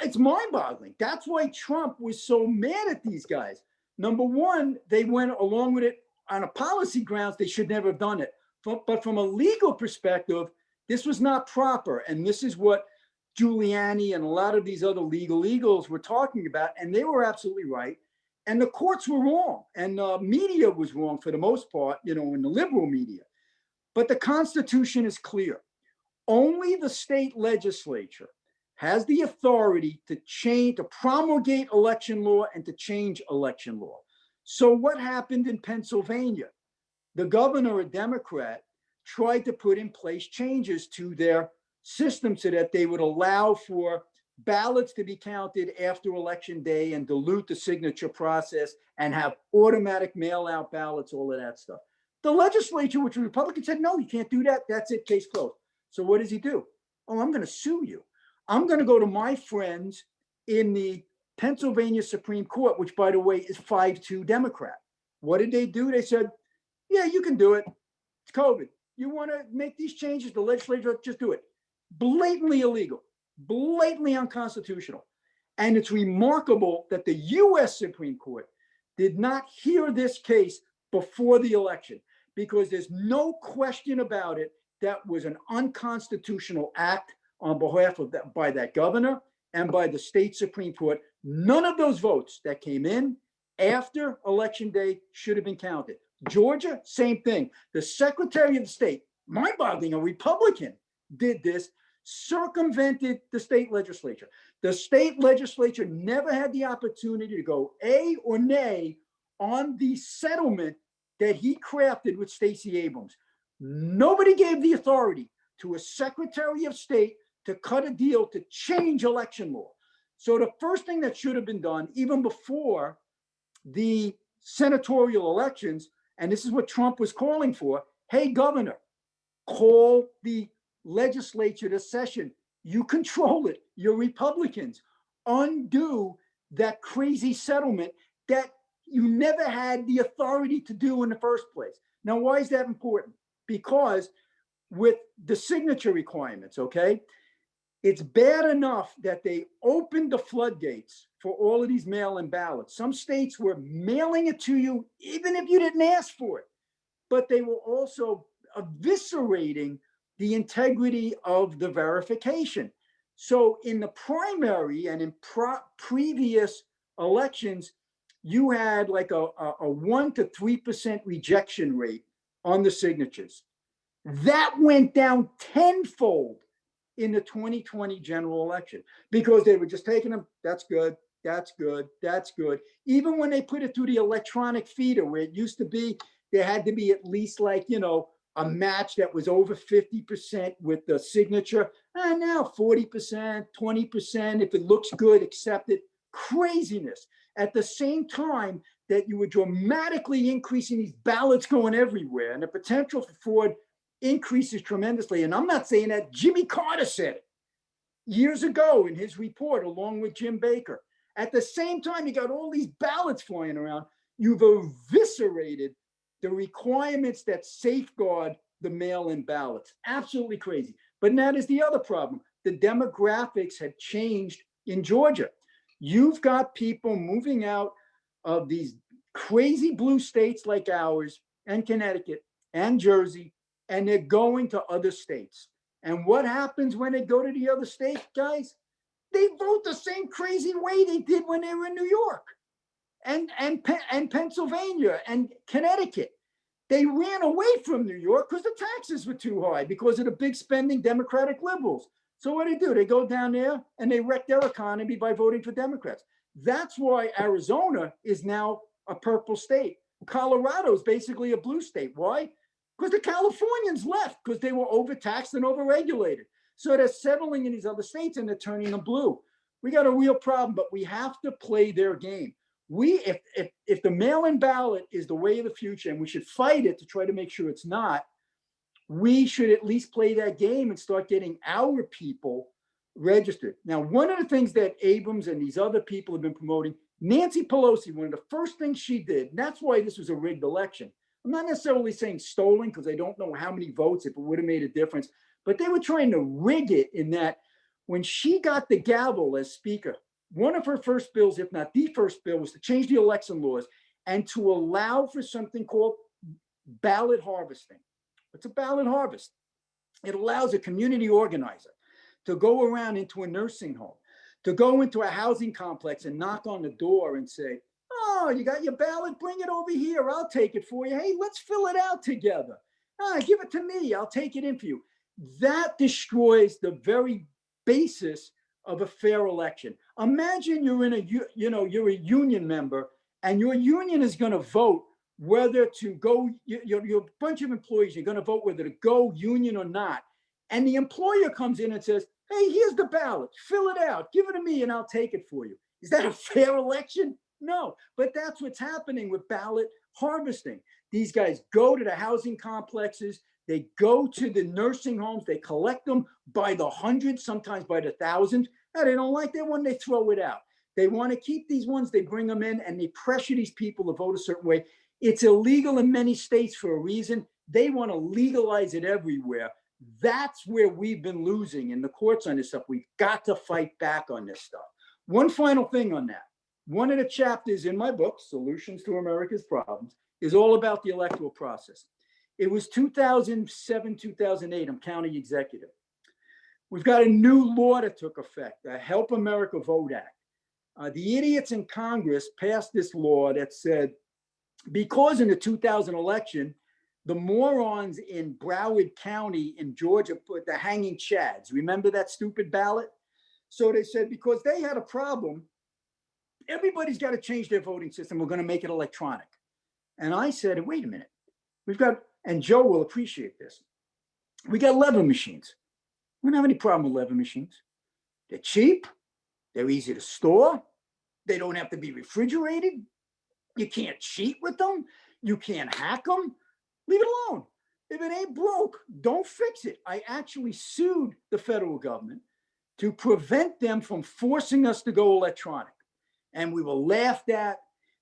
It's mind-boggling. That's why Trump was so mad at these guys. Number one, they went along with it on a policy grounds. They should never have done it. But from a legal perspective, this was not proper. And this is what Giuliani and a lot of these other legal eagles were talking about. And they were absolutely right. And the courts were wrong, and the media was wrong for the most part, in the liberal media. But the Constitution is clear. Only the state legislature has the authority to promulgate election law and to change election law. So what happened in Pennsylvania? The governor, a Democrat, tried to put in place changes to their system so that they would allow for ballots to be counted after election day and dilute the signature process and have automatic mail-out ballots, all of that stuff. The legislature, which was Republican, said, no, you can't do that. That's it, case closed. So what does he do? Oh, I'm going to sue you. I'm going to go to my friends in the Pennsylvania Supreme Court, which, by the way, is 5-2 Democrat. What did they do? They said, yeah, you can do it. It's COVID. You want to make these changes, the legislature, just do it. Blatantly illegal, blatantly unconstitutional. And it's remarkable that the US Supreme Court did not hear this case before the election, because there's no question about it. That was an unconstitutional act on behalf of that, by that governor and by the state Supreme Court. None of those votes that came in after election day should have been counted. Georgia, same thing. The Secretary of State, mind-boggling, a Republican, did this, circumvented the state legislature. The state legislature never had the opportunity to go A or nay on the settlement that he crafted with Stacey Abrams. Nobody gave the authority to a Secretary of State to cut a deal to change election law. So the first thing that should have been done, even before the senatorial elections, and this is what Trump was calling for, hey, governor, call the legislature to session. You control it. You're Republicans. Undo that crazy settlement that you never had the authority to do in the first place. Now, why is that important? Because with the signature requirements, okay, it's bad enough that they opened the floodgates for all of these mail-in ballots. Some states were mailing it to you even if you didn't ask for it, but they were also eviscerating the integrity of the verification. So in the primary and in previous elections, you had like a 1 to 3% rejection rate on the signatures. That went down tenfold in the 2020 general election because they were just taking them. That's good. That's good. That's good. Even when they put it through the electronic feeder, where it used to be, there had to be at least a match that was over 50% with the signature. And now 40%, 20%. If it looks good, accept it. Craziness. At the same time that you were dramatically increasing these ballots going everywhere, and the potential for fraud increases tremendously. And I'm not saying that. Jimmy Carter said it years ago in his report, along with Jim Baker. At the same time, you got all these ballots flying around. You've eviscerated the requirements that safeguard the mail-in ballots. Absolutely crazy. But that is the other problem. The demographics have changed in Georgia. You've got people moving out of these crazy blue states like ours and Connecticut and Jersey, and they're going to other states. And what happens when they go to the other state, guys? They vote the same crazy way they did when they were in New York and Pennsylvania and Connecticut. They ran away from New York because the taxes were too high because of the big spending Democratic liberals. So what do? They go down there and they wreck their economy by voting for Democrats. That's why Arizona is now a purple state. Colorado is basically a blue state. Why? Because the Californians left because they were overtaxed and overregulated. So they're settling in these other states and they're turning them blue. We got a real problem, but we have to play their game. If the mail-in ballot is the way of the future, and we should fight it to try to make sure it's not, we should at least play that game and start getting our people registered. Now, one of the things that Abrams and these other people have been promoting, Nancy Pelosi, one of the first things she did, and that's why this was a rigged election. I'm not necessarily saying stolen because I don't know how many votes, if it would have made a difference, but they were trying to rig it in that when she got the gavel as speaker, one of her first bills, if not the first bill, was to change the election laws and to allow for something called ballot harvesting. What's a ballot harvest? It allows a community organizer to go around into a nursing home, to go into a housing complex and knock on the door and say, Oh, you got your ballot? Bring it over here. I'll take it for you. Hey, let's fill it out together. Give it to me. I'll take it in for you. That destroys the very basis of a fair election. Imagine you're in you're a union member and your union is going to vote whether to go, you're a bunch of employees, you're going to vote whether to go union or not. And the employer comes in and says, hey, here's the ballot, fill it out, give it to me and I'll take it for you. Is that a fair election? No, but that's what's happening with ballot harvesting. These guys go to the housing complexes, they go to the nursing homes, they collect them by the hundreds, sometimes by the thousands. Now, they don't like that one, they throw it out. They want to keep these ones, they bring them in and they pressure these people to vote a certain way. It's illegal in many states for a reason. They want to legalize it everywhere. That's where we've been losing in the courts on this stuff. We've got to fight back on this stuff. One final thing on that. One of the chapters in my book, Solutions to America's Problems, is all about the electoral process. It was 2007, 2008, I'm county executive. We've got a new law that took effect, the Help America Vote Act. The idiots in Congress passed this law that said, because in the 2000 election, the morons in Broward County in Georgia put the hanging chads. Remember that stupid ballot? So they said, because they had a problem, everybody's got to change their voting system. We're going to make it electronic. And I said, wait a minute. We've got, and Joe will appreciate this. We got lever machines. We don't have any problem with lever machines. They're cheap. They're easy to store. They don't have to be refrigerated. You can't cheat with them. You can't hack them. Leave it alone. If it ain't broke, don't fix it. I actually sued the federal government to prevent them from forcing us to go electronic. And we were laughed at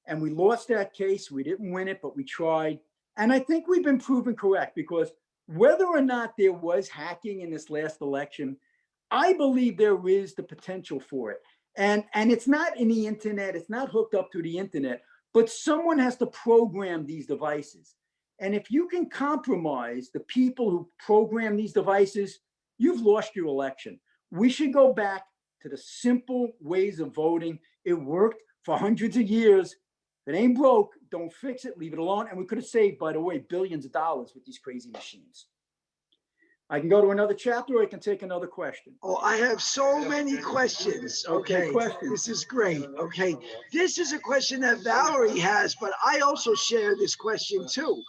and we lost that case. We didn't win it, but we tried. And I think we've been proven correct, because whether or not there was hacking in this last election, I believe there is the potential for it. And it's not in the internet. It's not hooked up to the internet, but someone has to program these devices. And if you can compromise the people who program these devices, you've lost your election. We should go back to the simple ways of voting. It worked for hundreds of years. If it ain't broke, don't fix it, leave it alone. And we could have saved, by the way, billions of dollars with these crazy machines. I can go to another chapter or I can take another question. Oh, I have so many questions. Okay, questions. this is great. Okay, this is a question that Valerie has, but I also share this question too.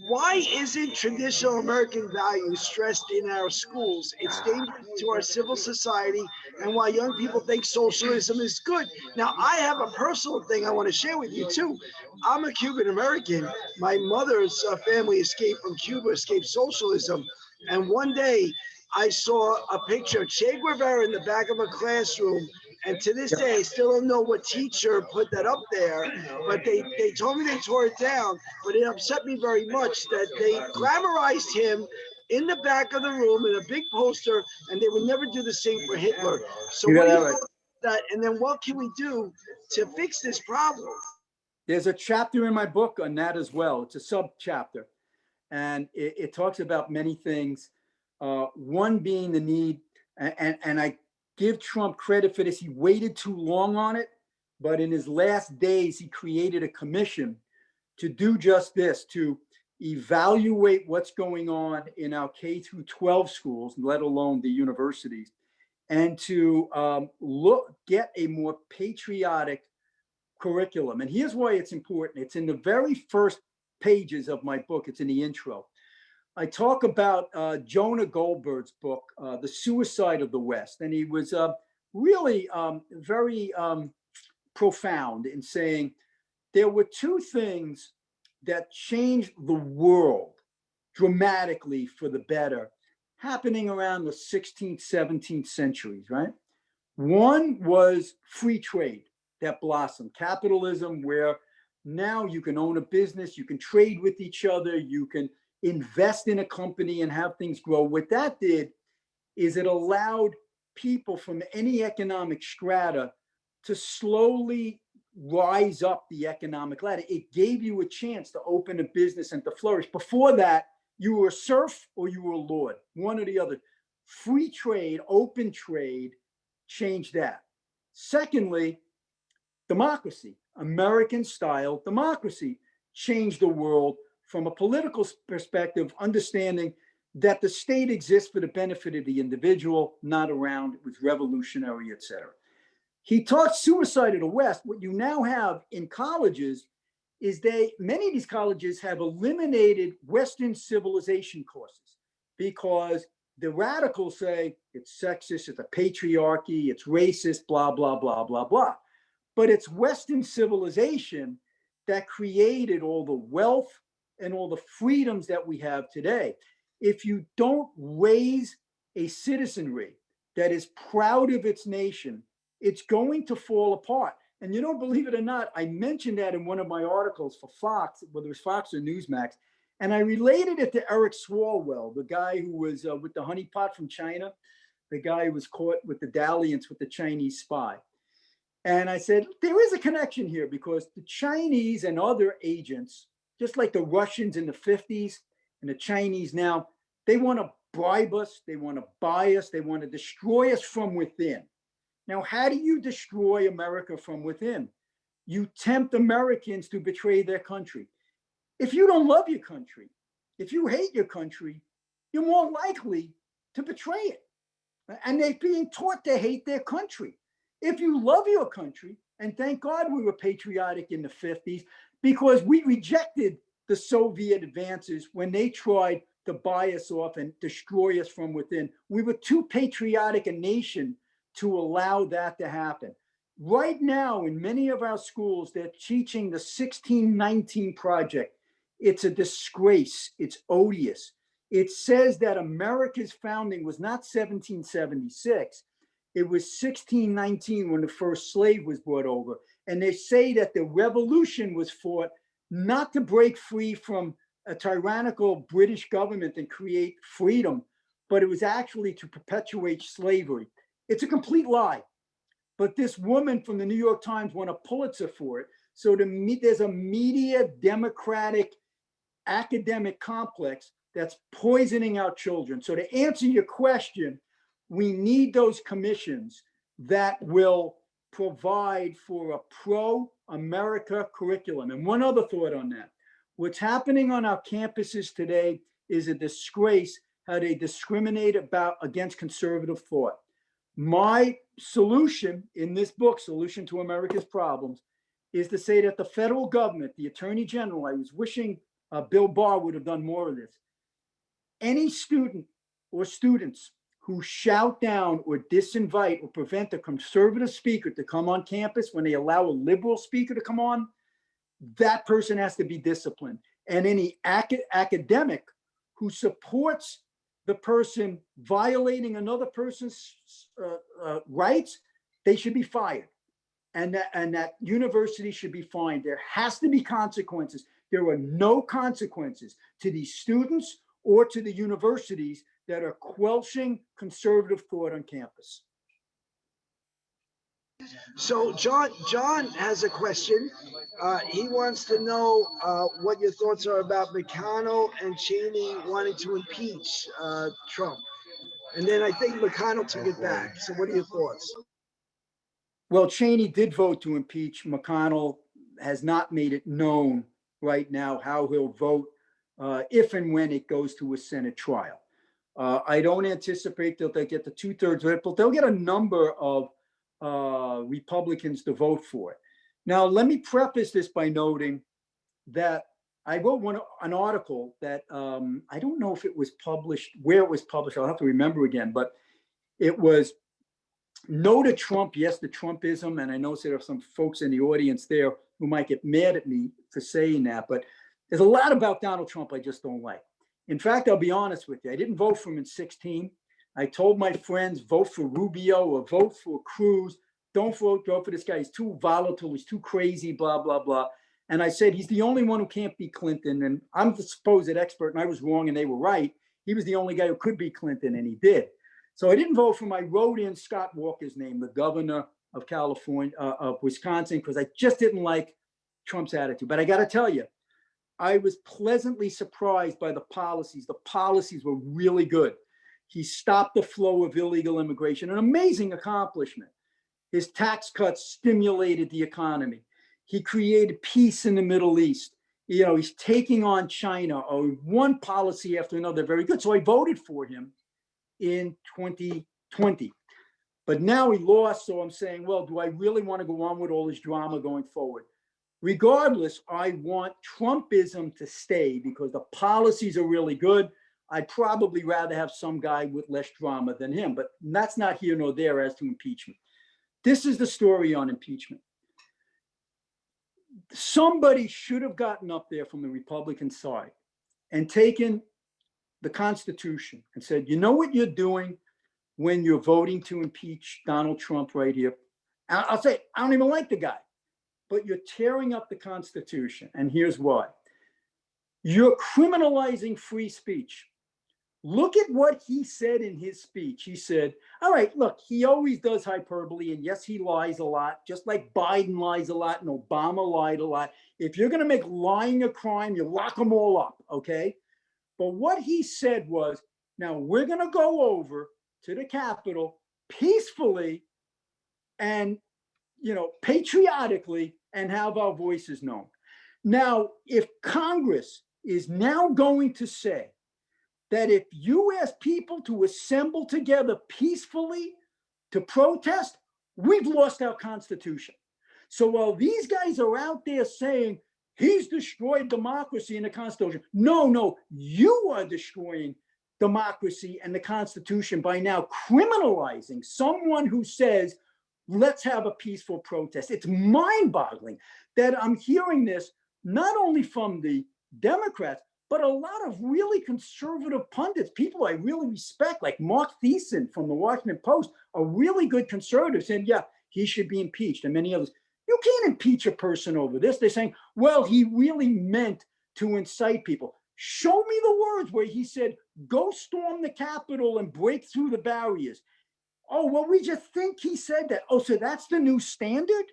Why isn't traditional American values stressed in our schools? It's dangerous to our civil society, and why young people think socialism is good. Now, I have a personal thing I want to share with you too. I'm a Cuban American. My mother's family escaped from Cuba, escaped socialism. And one day I saw a picture of Che Guevara in the back of a classroom. And to this day, I still don't know what teacher put that up there, but they told me they tore it down. But it upset me very much that they glamorized him in the back of the room in a big poster, and they would never do the same for Hitler. So what do you think about that? And then what can we do to fix this problem? There's a chapter in my book on that as well. It's a sub-chapter. And it talks about many things. One being the need, and I give Trump credit for this. He waited too long on it, but in his last days, he created a commission to do just this, to evaluate what's going on in our K through 12 schools, let alone the universities, and to get a more patriotic curriculum. And here's why it's important. It's in the very first pages of my book. It's in the intro. I talk about Jonah Goldberg's book, The Suicide of the West. And he was really very profound in saying there were two things that changed the world dramatically for the better happening around the 16th, 17th centuries, right? One was free trade that blossomed, capitalism, where now you can own a business, you can trade with each other, you can invest in a company and have things grow. What that did is it allowed people from any economic strata to slowly rise up the economic ladder. It gave you a chance to open a business and to flourish. Before that, you were a serf or you were a lord, one or the other. Free trade, open trade changed that. Secondly, democracy. American-style democracy, change the world from a political perspective, understanding that the state exists for the benefit of the individual, not around. It was revolutionary, etc. He taught suicide of the West. What you now have in colleges is many of these colleges have eliminated Western civilization courses because the radicals say it's sexist, it's a patriarchy, it's racist, blah, blah, blah, blah, blah. But it's Western civilization that created all the wealth and all the freedoms that we have today. If you don't raise a citizenry that is proud of its nation, it's going to fall apart. And you don't believe it or not, I mentioned that in one of my articles for Fox, whether it was Fox or Newsmax, and I related it to Eric Swalwell, the guy who was with the honeypot from China, the guy who was caught with the dalliance with the Chinese spy. And I said, there is a connection here because the Chinese and other agents, just like the Russians in the 50s and the Chinese now, they want to bribe us, they want to buy us, they want to destroy us from within. Now, how do you destroy America from within? You tempt Americans to betray their country. If you don't love your country, if you hate your country, you're more likely to betray it. And they're being taught to hate their country. If you love your country, and thank God we were patriotic in the 50s, because we rejected the Soviet advances when they tried to buy us off and destroy us from within. We were too patriotic a nation to allow that to happen. Right now, in many of our schools, they're teaching the 1619 Project. It's a disgrace. It's odious. It says that America's founding was not 1776. It was 1619 when the first slave was brought over. And they say that the revolution was fought not to break free from a tyrannical British government and create freedom, but it was actually to perpetuate slavery. It's a complete lie. But this woman from the New York Times won a Pulitzer for it. So there's a media democratic academic complex that's poisoning our children. So to answer your question, we need those commissions that will provide for a pro-America curriculum. And one other thought on that. What's happening on our campuses today is a disgrace how they discriminate against conservative thought. My solution in this book, Solution to America's Problems, is to say that the federal government, the Attorney General, I was wishing Bill Barr would have done more of this. Any student or students who shout down or disinvite or prevent a conservative speaker to come on campus when they allow a liberal speaker to come on, that person has to be disciplined. And any academic who supports the person violating another person's rights, they should be fired. And that university should be fined. There has to be consequences. There are no consequences to these students or to the universities that are quelching conservative thought on campus. So John has a question. He wants to know what your thoughts are about McConnell and Cheney wanting to impeach Trump. And then I think McConnell took it back. So what are your thoughts? Well, Cheney did vote to impeach. McConnell has not made it known right now how he'll vote if and when it goes to a Senate trial. I don't anticipate that they'll get the 2/3 vote, but they'll get a number of Republicans to vote for it. Now, let me preface this by noting that I wrote an article that I don't know if it was published, where it was published, I'll have to remember again, but it was no to Trump, yes to Trumpism. And I know there are some folks in the audience there who might get mad at me for saying that, but there's a lot about Donald Trump I just don't like. In fact, I'll be honest with you, I didn't vote for him in 2016. I told my friends, vote for Rubio or vote for Cruz. Don't vote for this guy. He's too volatile. He's too crazy, blah, blah, blah. And I said, he's the only one who can't beat Clinton. And I'm the supposed expert, and I was wrong and they were right. He was the only guy who could beat Clinton, and he did. So I didn't vote for him. I wrote in Scott Walker's name, the governor of California, of Wisconsin, because I just didn't like Trump's attitude. But I got to tell you, I was pleasantly surprised by the policies. The policies were really good. He stopped the flow of illegal immigration, an amazing accomplishment. His tax cuts stimulated the economy. He created peace in the Middle East. You know, he's taking on China, or one policy after another, very good. So I voted for him in 2020. But now he lost, so I'm saying, well, do I really want to go on with all this drama going forward? Regardless, I want Trumpism to stay because the policies are really good. I'd probably rather have some guy with less drama than him, but that's not here nor there as to impeachment. This is the story on impeachment. Somebody should have gotten up there from the Republican side and taken the Constitution and said, you know what you're doing when you're voting to impeach Donald Trump right here? I'll say, I don't even like the guy, but you're tearing up the Constitution. And here's why. You're criminalizing free speech. Look at what he said in his speech. He said, all right, look, he always does hyperbole. And yes, he lies a lot, just like Biden lies a lot and Obama lied a lot. If you're going to make lying a crime, you lock them all up, okay? But what he said was, now we're going to go over to the Capitol peacefully and, you know, patriotically and have our voices known. Now, if Congress is now going to say that if you ask people to assemble together peacefully to protest, we've lost our Constitution. So while these guys are out there saying he's destroyed democracy and the Constitution, no, you are destroying democracy and the Constitution by now criminalizing someone who says, let's have a peaceful protest. It's mind-boggling that I'm hearing this not only from the Democrats, but a lot of really conservative pundits, people I really respect, like Mark Thiessen from the Washington Post, a really good conservative, saying, yeah, he should be impeached, and many others. You can't impeach a person over this. They're saying, well, he really meant to incite people. Show me the words where he said, go storm the Capitol and break through the barriers. Oh, well, we just think he said that. Oh, so that's the new standard?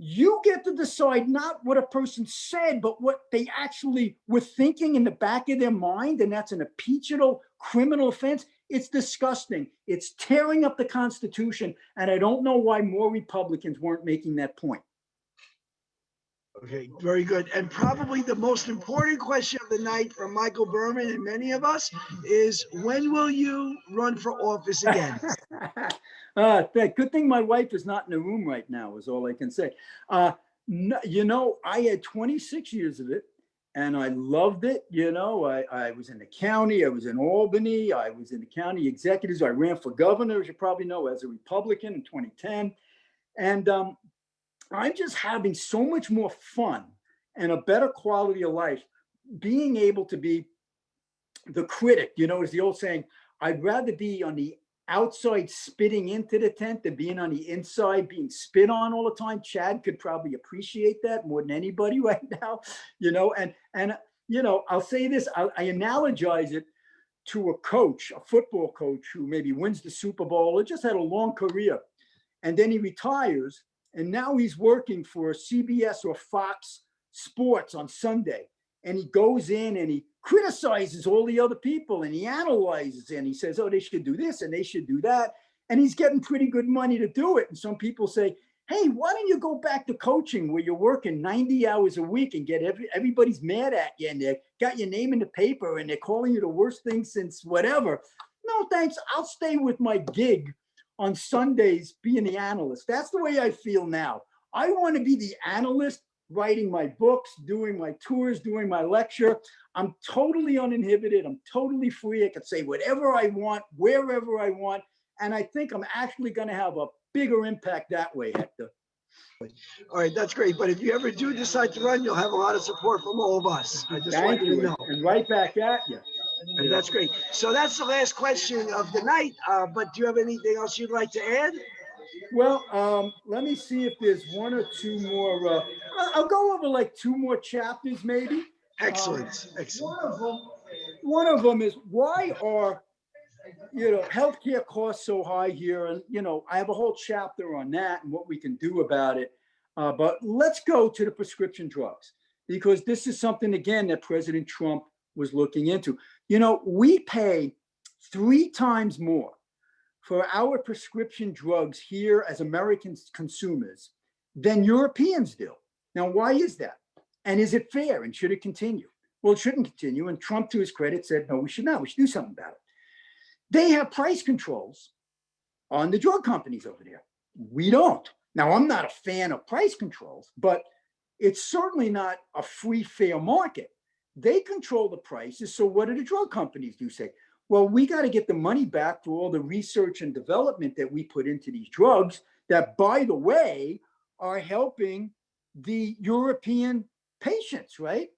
You get to decide not what a person said, but what they actually were thinking in the back of their mind, and that's an impeachable criminal offense. It's disgusting. It's tearing up the Constitution, and I don't know why more Republicans weren't making that point. Okay, very good. And probably the most important question of the night from Michael Berman and many of us is, when will you run for office again? Good thing my wife is not in the room right now, is all I can say. You know, I had 26 years of it, and I loved it. You know, I was in the county, I was in Albany, I was in the county executives. I ran for governor, as you probably know, as a Republican in 2010. And I'm just having so much more fun and a better quality of life being able to be the critic. You know, as the old saying, I'd rather be on the outside spitting into the tent than being on the inside being spit on all the time. Chad could probably appreciate that more than anybody right now, you know, and you know, I'll say this, I analogize it to a coach, a football coach who maybe wins the Super Bowl or just had a long career, and then he retires, and now he's working for CBS or Fox Sports on Sunday, and he goes in and he criticizes all the other people, and he analyzes, and he says, oh, they should do this and they should do that. And he's getting pretty good money to do it. And some people say, hey, why don't you go back to coaching where you're working 90 hours a week and get everybody's mad at you, and they got your name in the paper and they're calling you the worst thing since whatever. No, thanks. I'll stay with my gig on Sundays being the analyst. That's the way I feel now. I want to be the analyst, writing my books, doing my tours, doing my lecture. I'm totally uninhibited. I'm totally free. I can say whatever I want, wherever I want. And I think I'm actually going to have a bigger impact that way, Hector. All right, that's great. But if you ever do decide to run, you'll have a lot of support from all of us. I just want you to know. And right back at you. And that's great. So that's the last question of the night. But do you have anything else you'd like to add? Well, let me see if there's one or two more. I'll go over like two more chapters, maybe. Excellent. Excellent. One of them is, why are, you know, healthcare costs so high here? And, you know, I have a whole chapter on that and what we can do about it. But let's go to the prescription drugs, because this is something, again, that President Trump was looking into. You know, we pay 3 times more for our prescription drugs here as American consumers than Europeans do. Now, why is that? And is it fair? And should it continue? Well, it shouldn't continue. And Trump, to his credit, said, no, we should not. We should do something about it. They have price controls on the drug companies over there. We don't. Now, I'm not a fan of price controls, but it's certainly not a free, fair market. They control the prices. So what do the drug companies do? Say, well, we got to get the money back for all the research and development that we put into these drugs that, by the way, are helping the European patients, right?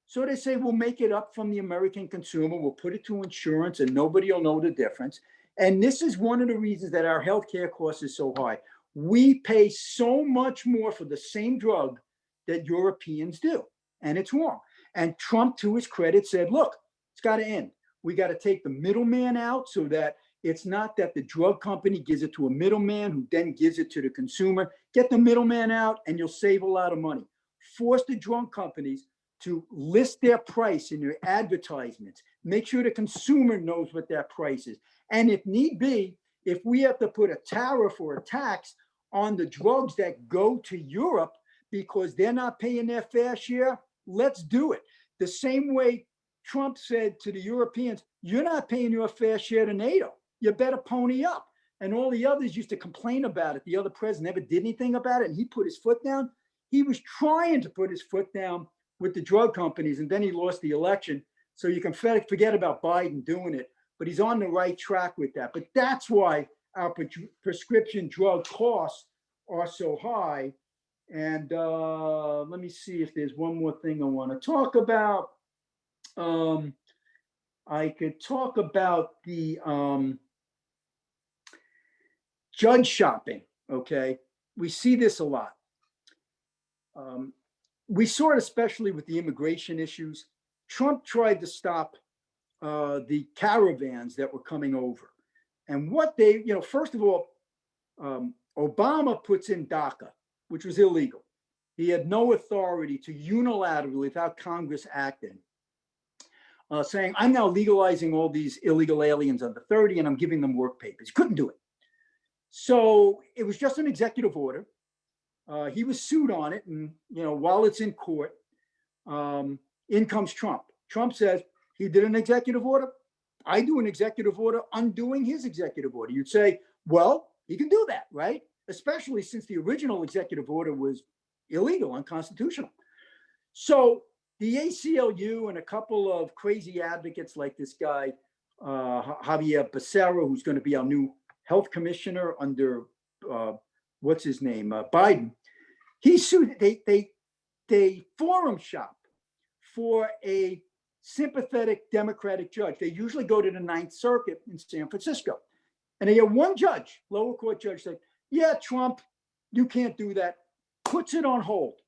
So they say, we'll make it up from the American consumer. We'll put it to insurance and nobody will know the difference. And this is one of the reasons that our healthcare cost is so high. We pay so much more for the same drug that Europeans do. And it's wrong. And Trump, to his credit, said, look, it's got to end. We got to take the middleman out so that it's not that the drug company gives it to a middleman who then gives it to the consumer. Get the middleman out and you'll save a lot of money. Force the drug companies to list their price in their advertisements. Make sure the consumer knows what that price is. And if need be, if we have to put a tariff or a tax on the drugs that go to Europe because they're not paying their fair share, let's do it. The same way Trump said to the Europeans, you're not paying your fair share to NATO. You better pony up. And all the others used to complain about it. The other president never did anything about it. And he put his foot down. He was trying to put his foot down with the drug companies, and then he lost the election. So you can forget about Biden doing it, but he's on the right track with that. But that's why our prescription drug costs are so high. And let me see if there's one more thing I want to talk about. I could talk about the judge shopping, okay? We see this a lot. We saw it especially with the immigration issues. Trump tried to stop the caravans that were coming over. And what they, first of all, Obama puts in DACA, which was illegal. He had no authority to unilaterally, without Congress acting, saying, I'm now legalizing all these illegal aliens under 30 and I'm giving them work papers. Couldn't do it. So it was just an executive order. He was sued on it. And, while it's in court, in comes Trump. Trump says he did an executive order. I do an executive order undoing his executive order. You'd say, well, he can do that, right? Especially since the original executive order was illegal, unconstitutional. So the ACLU and a couple of crazy advocates like this guy, Javier Becerra, who's going to be our new health commissioner under, what's his name, Biden. He sued, they forum shop for a sympathetic Democratic judge. They usually go to the Ninth Circuit in San Francisco. And they have one judge, lower court judge, say, yeah, Trump, you can't do that. Puts it on hold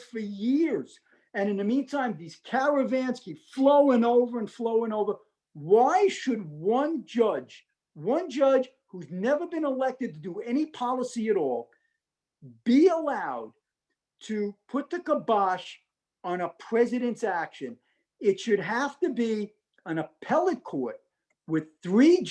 for years. And in the meantime, these caravans keep flowing over and flowing over. Why should one judge who's never been elected to do any policy at all, be allowed to put the kibosh on a president's action? It should have to be an appellate court with three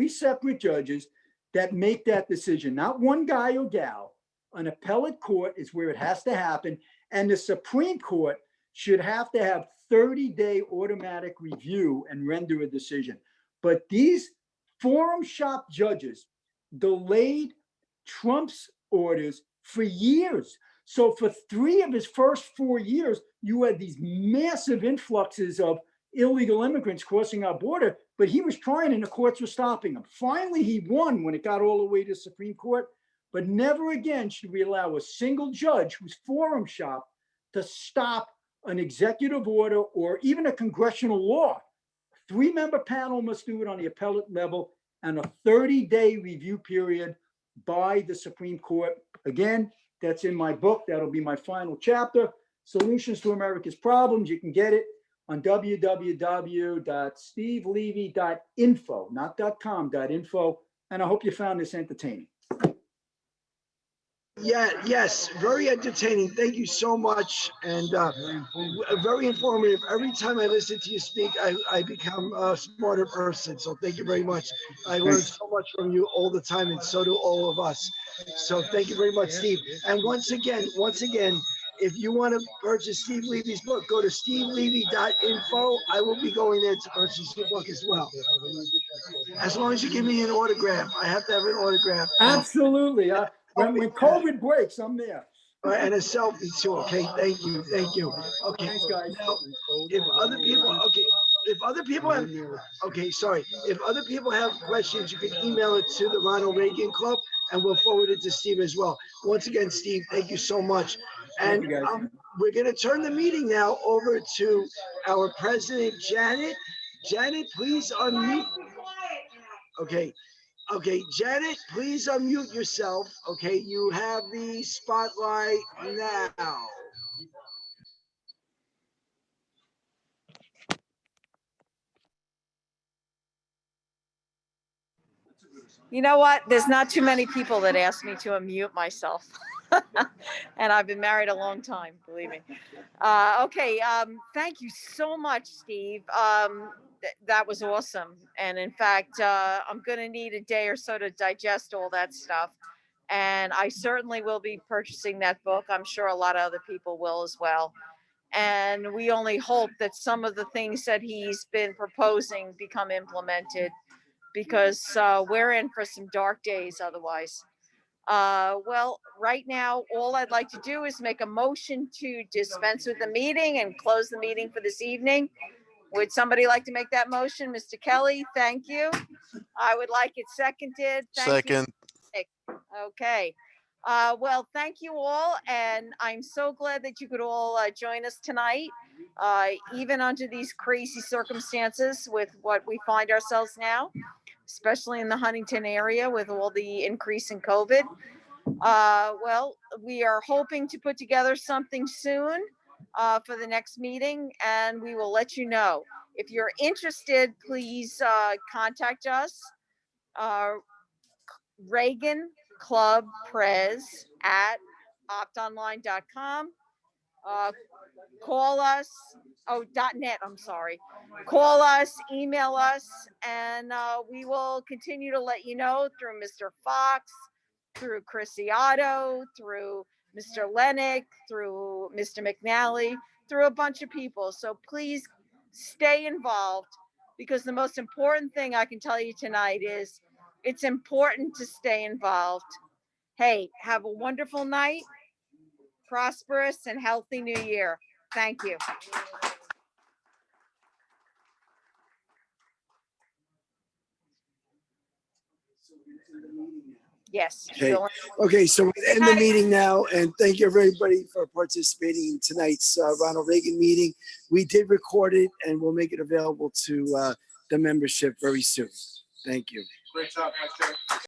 separate judges that make that decision, not one guy or gal. An appellate court is where it has to happen. And the Supreme Court should have to have 30-day automatic review and render a decision. But these forum shop judges delayed Trump's orders for years. So for 3 of his first 4 years, you had these massive influxes of illegal immigrants crossing our border, but he was trying and the courts were stopping him. Finally, he won when it got all the way to the Supreme Court, but never again should we allow a single judge who's forum shop to stop an executive order or even a congressional law. A 3-member panel must do it on the appellate level and a 30-day review period by the Supreme Court. Again, that's in my book. That'll be my final chapter, Solutions to America's Problems. You can get it on www.stevelevy.info, not .com, .info. And I hope you found this entertaining. Yeah, yes, very entertaining. Thank you so much. And very informative. Every time I listen to you speak, I become a smarter person. So thank you very much. I learn so much from you all the time, and so do all of us. So thank you very much, Steve. And once again, if you want to purchase Steve Levy's book, go to stevelevy.info. I will be going there to purchase your book as well. As long as you give me an autograph, I have to have an autograph. Absolutely. When COVID breaks, I'm there. And a selfie too. Okay, thank you. Okay, Thanks, guys. now, if other people have, if other people have questions, you can email it to the Ronald Reagan Club, and we'll forward it to Steve as well. Once again, Steve, thank you so much. And Thank you, guys. we're going to turn the meeting now over to our president, Janet. Janet, please unmute. Okay, Janet, please unmute yourself. Okay, you have the spotlight now. You know what? There's not too many people that ask me to unmute myself. And I've been married a long time, believe me. Okay, thank you so much, Steve. That was awesome. And in fact, I'm going to need a day or so to digest all that stuff. And I certainly will be purchasing that book. I'm sure a lot of other people will as well. And we only hope that some of the things that he's been proposing become implemented, because we're in for some dark days otherwise. Well, right now, all I'd like to do is make a motion to dispense with the meeting and close the meeting for this evening. Would somebody like to make that motion? Mr. Kelly, thank you. I would like it seconded. Thank you. Second. Okay. Well, thank you all. And I'm so glad that you could all join us tonight, even under these crazy circumstances with what we find ourselves now, especially in the Huntington area with all the increase in COVID. Well, we are hoping to put together something soon for the next meeting, and we will let you know. If you're interested, please contact us. Reagan Club Prez at optonline.com. Call us. .net. I'm sorry. Call us, email us, and we will continue to let you know through Mr. Fox, through Chrissy Otto, through Mr. Lennick, through Mr. McNally, through a bunch of people. So please stay involved, because the most important thing I can tell you tonight is it's important to stay involved. Hey, have a wonderful night, prosperous and healthy new year. Thank you. Yes. Okay. Okay, so we end the meeting now, and thank you everybody for participating in tonight's Ronald Reagan meeting. We did record it, and we'll make it available to the membership very soon. Thank you. Great job, Mike.